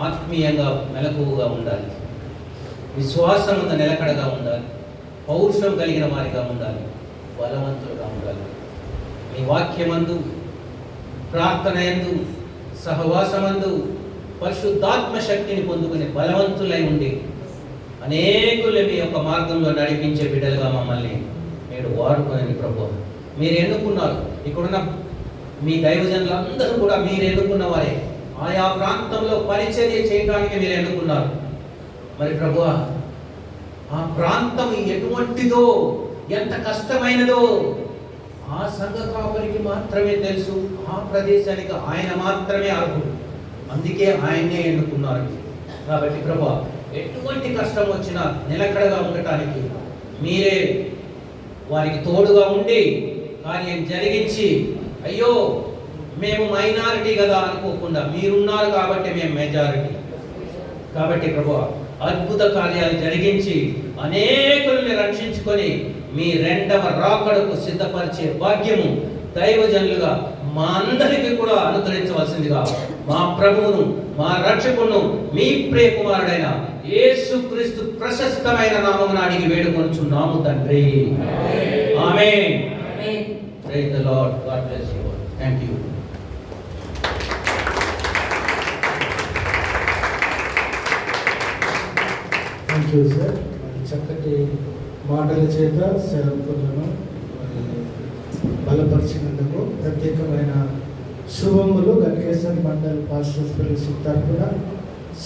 ఆత్మీయంగా మెలకువగా ఉండాలి, విశ్వాసమున్న నిలకడగా ఉండాలి, పౌరుషం కలిగిన వారిగా ఉండాలి, బలవంతులుగా ఉండాలి. మీ వాక్యమందు, ప్రార్థనయందు, సహవాసమందు పరిశుద్ధాత్మ శక్తిని పొందుకునే బలవంతులై ఉండి అనేకులు మీ యొక్క మార్గంలో నడిపించే బిడ్డలుగా మమ్మల్ని మీరు వాడుకోనని ప్రభు. మీరు ఎన్నుకున్నారు. ఇక్కడున్న మీ దైవజనులందరూ కూడా మీరు ఎన్నుకున్న వారే. ఆయా ప్రాంతంలో పరిచర్య చేయడానికి మీరు ఎన్నుకున్నారు. మరి ప్రభు, ఆ ప్రాంతం ఎటువంటిదో, ఎంత కష్టమైనదో ఆ సంఘ కాపరికి మాత్రమే తెలుసు. ఆ ప్రదేశానికి ఆయన మాత్రమే అర్హుడు. అందుకే ఆయన్నే ఎన్నుకున్నారు. కాబట్టి ప్రభు, ఎటువంటి కష్టం వచ్చినా నిలకడగా ఉండటానికి మీరే వారికి తోడుగా ఉండి కార్యం జరిగించి, అయ్యో మేము మైనారిటీ కదా అనుకోకుండా మీరున్నారు కాబట్టి మేము మెజారిటీ. కాబట్టి ప్రభు, అద్భుత కార్యాలు జరిగించి అనేకుల్ని రక్షించుకొని మీ రెండవ రాకడకు సిద్ధపరిచే భాగ్యము దైవజనులుగా మా అందరికీ కూడా అనుగ్రహించవలసిందిగా మా ప్రభువును, మా రక్షకును, మీ ప్రియ కుమారుడైన యేసుక్రీస్తు ప్రశస్తమైన నామమున అడిగి వేడుకొనుచున్నాము తండ్రి. Amen. Praise the lord. God bless you. Thank you.
Thank you sir. చక్కటి మాటల చేత సేవకులను బలపరిచినందుకు ప్రత్యేకమైన శుభములు గట్కేశ్వర మండల్ పాస్టర్స్ ఫెలోషిప్ తరఫున,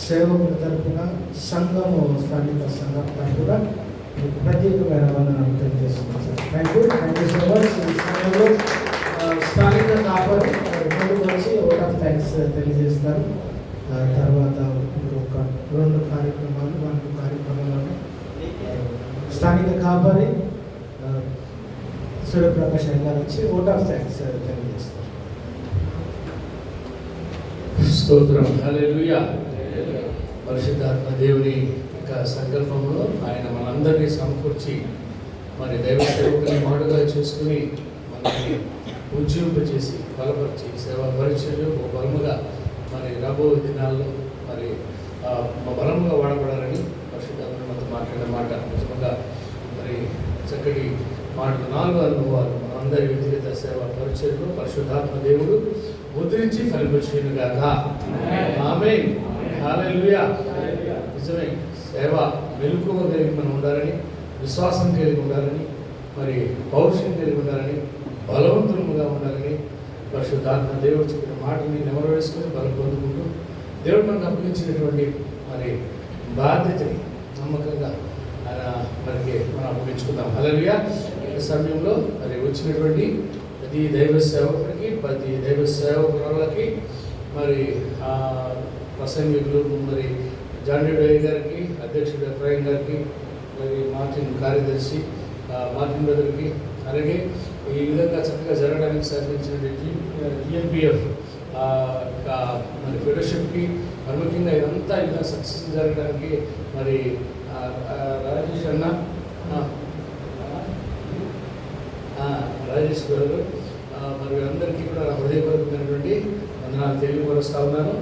సేవకుల తరఫున, సంఘము స్థానిక సంఘం తరఫున ప్రత్యేకమైన వందనాలు తెలియజేస్తున్నాం sir. Thank you so much. ఈ సమయంలో స్థానిక కాపరి ముందుకు వచ్చి ఓట్ ఆఫ్ థ్యాంక్స్ తెలియజేస్తారు. తర్వాత ఒక 2 కార్యక్రమాలు, 4 కార్యక్రమాలను స్థానిక కాపరి సూర్యప్రకాష్ గారు వచ్చి ఓట్ ఆఫ్ థ్యాంక్స్ తెలియజేస్తారు.
స్తోత్రం. హల్లెలూయా. పరిశుద్ధాత్మ దేవుని యొక్క సంకల్పంలో ఆయన మనందరినీ సమకూర్చి మరి దైవ సేవకుని మాడుగా చేసుకుని మనల్ని ఉజ్జీవింపచేసి బలపరిచి సేవా పరిచర్యలు బలముగా మరి రాబోయే దినాల్లో మరి బలంగా వాడబడాలని పరిశుద్ధాత్మ మనతో మాట్లాడిన మాట నిజంగా మరి చక్కటి మాటలు 4 అనుభవాలు మనందరి వ్యక్తిగత సేవా పరిచర్యలు పరిశుద్ధాత్మ దేవుడు ముద్రించి ఫలింపచేయునుగాక. ఆమేన్. హల్లెలూయా. నిజమే. సేవ మెలకువ కలిగి మనం ఉండాలని, విశ్వాసం కలిగి ఉండాలని, మరి పౌరుషం కలిగి ఉండాలని, బలవంతులుగా ఉండాలని పరిశుద్ధాత్మ దేవుడు చెప్పిన మాటని నెమరు వేసుకొని బలం పొందుకుంటూ దేవుడు మనకు అప్పగించినటువంటి మరి బాధ్యతని నమ్మకంగా మనకి మనం అప్పగించుకుందాం. హల్లెలూయా. ఈ సమయంలో మరి వచ్చినటువంటి ప్రతి దైవ సేవకుడికి, ప్రతి దైవ సేవకురాళ్ళకి, మరి ప్రసంగికులు మరి జాండీ డోయ్ గారికి, అధ్యక్షుడు ఎఫ్రాయిం గారికి, మరి మార్టిన్ కార్యదర్శి మార్టిన్ బ్రదర్కి, అలాగే ఈ విధంగా చక్కగా జరగడానికి సహకరించిన టిఎన్పిఎఫ్ మరి ఫెలోషిప్కి, మరి ముఖ్యంగా ఇదంతా ఈ విధంగా సక్సెస్ జరగడానికి మరి రాజేష్ అన్న, రాజేష్ గారు, మరి అందరికీ కూడా హృదయపూర్వకమైనటువంటి వందనాలు తెలియపరుస్తూ ఉన్నాను.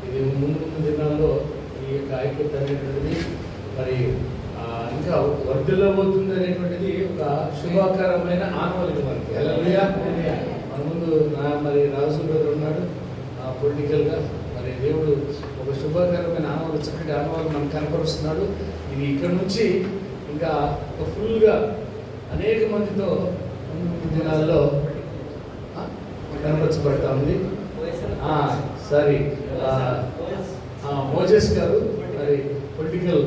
ఇది ముందు దినాల్లో ఈ యొక్క ఐక్యత అనేటువంటిది మరి ఇంకా వర్ధిల్లబోతుంది అనేటువంటిది ఒక శుభకరమైన ఆనవాళ్ళకి మనకి. హల్లెలూయా. మన ముందు మరి రాజు బ్రదర్ ఉన్నాడు పొలిటికల్గా. మరి దేవుడు ఒక శుభకరమైన ఆనవాళ్ళు, చక్కటి ఆనవాళ్ళు మనకు కనపరుస్తున్నాడు. ఇది ఇక్కడ నుంచి ఇంకా ఒక ఫుల్గా అనేక మందితో దినాల్లో కనపరచబడతా ఉంది. సారీ, మోజెస్ గారు మరి పొలిటికల్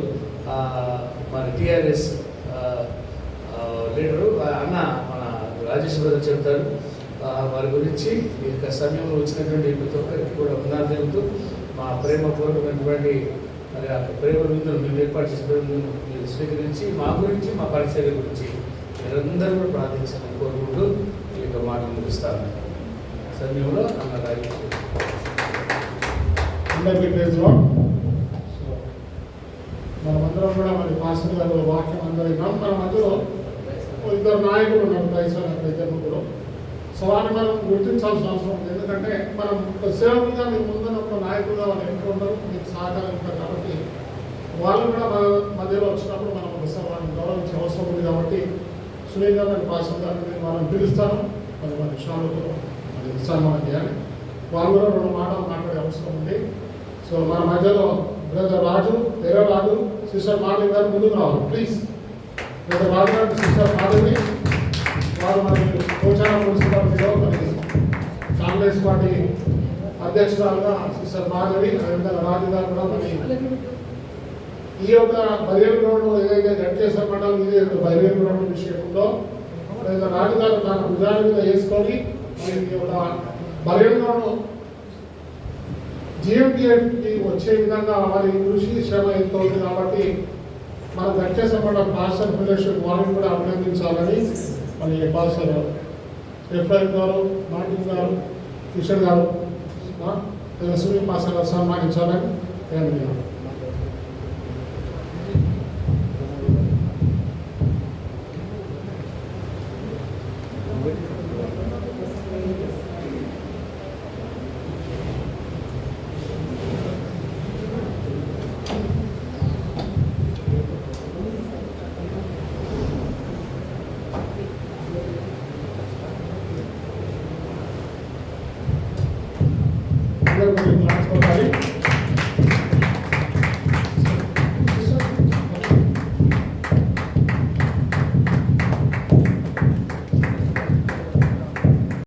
మన టిఆర్ఎస్ లీడరు అన్న మన రాజేష్ బ్రదర్ చెప్తారు వారి గురించి. ఈ యొక్క సమయంలో వచ్చినటువంటి ప్రతి ఒక్కరికి కూడా వందనాలు తెలుపుతూ మా ప్రేమపూర్వకమైనటువంటి మరి ఆ ప్రేమ విందును మేము ఏర్పాటు చేసిన విందును మీరు స్వీకరించి మా గురించి, మా పరిచర్య గురించి మీరందరూ కూడా ప్రార్థించాలని కోరుకుంటూ ఈ యొక్క మాటలు ముగిస్తాను. సమయంలో అన్న రాజేష్
అందరికీ ప్రైజ్లో. మనమందరం కూడా మరి పాస్టర్ గారు వాక్యం అందరూ విన్నాం. మన మధ్యలో 2 నాయకులు ఉన్నారు, క్రైస్తవ ముగ్గురు. సో వారిని మనం గుర్తించాల్సిన అవసరం ఉంది. ఎందుకంటే మనం సేవకులుగా మీకు ముందున్న ఒక నాయకులుగా వాళ్ళు ఎన్నుకుంటారు, మీకు సహకారం ఉంటారు. కాబట్టి వాళ్ళు కూడా మన మధ్యలో వచ్చినప్పుడు మనం వాళ్ళని గౌరవించే అవసరం ఉంది. కాబట్టి సునీల్ గారు పాస్టర్ గారిని వాళ్ళని పిలుస్తాను. మరి విషయాలతో మరి విశ్రామం చేయాలి. వాళ్ళు కూడా 2 మాటలు మాట్లాడే అవసరం ఉంది. సో మన మధ్యలో బ్రదర్ రాజు, ఎర్ర రాజు, సిస్టర్ మాధవి గారు ముందుకు రావాలి ప్లీజ్. బ్రదర్ రాజు గారు, సిస్టర్ మాధవి వారు మరి పోచారం మున్సిపాలిటీలో మరి కాంగ్రెస్ పార్టీ అధ్యక్షురాలుగా సిస్టర్ మాధవి, అదేవిధంగా రాజు గారు కూడా మరి ఈ యొక్క బరియల్ గ్రౌండ్ ఏదైతే గట్కేశ్వర మండలం ఇది బరియల్ గ్రౌండ్ విషయం ఉందో లేదా రాజు గారు తన భుజాల మీద వేసుకొని మరి ఈ యొక్క బరియల్ గ్రౌండ్ జిఎంపిఎఫ్కి వచ్చే విధంగా వారి కృషి శ్రమ ఎంతో ఉంది కాబట్టి మన గట్కేశ్వర మండలం పాస్టర్ ఫెలోషిప్ వారిని కూడా అభినందించాలని మరి పాస్టర్ ఎఫ్ఐఎం గారు, మార్టిన్ గారు, కిషన్ గారు, సునీల్ పాస్టర్ గారు సన్మానించాలని నేను క్లాస్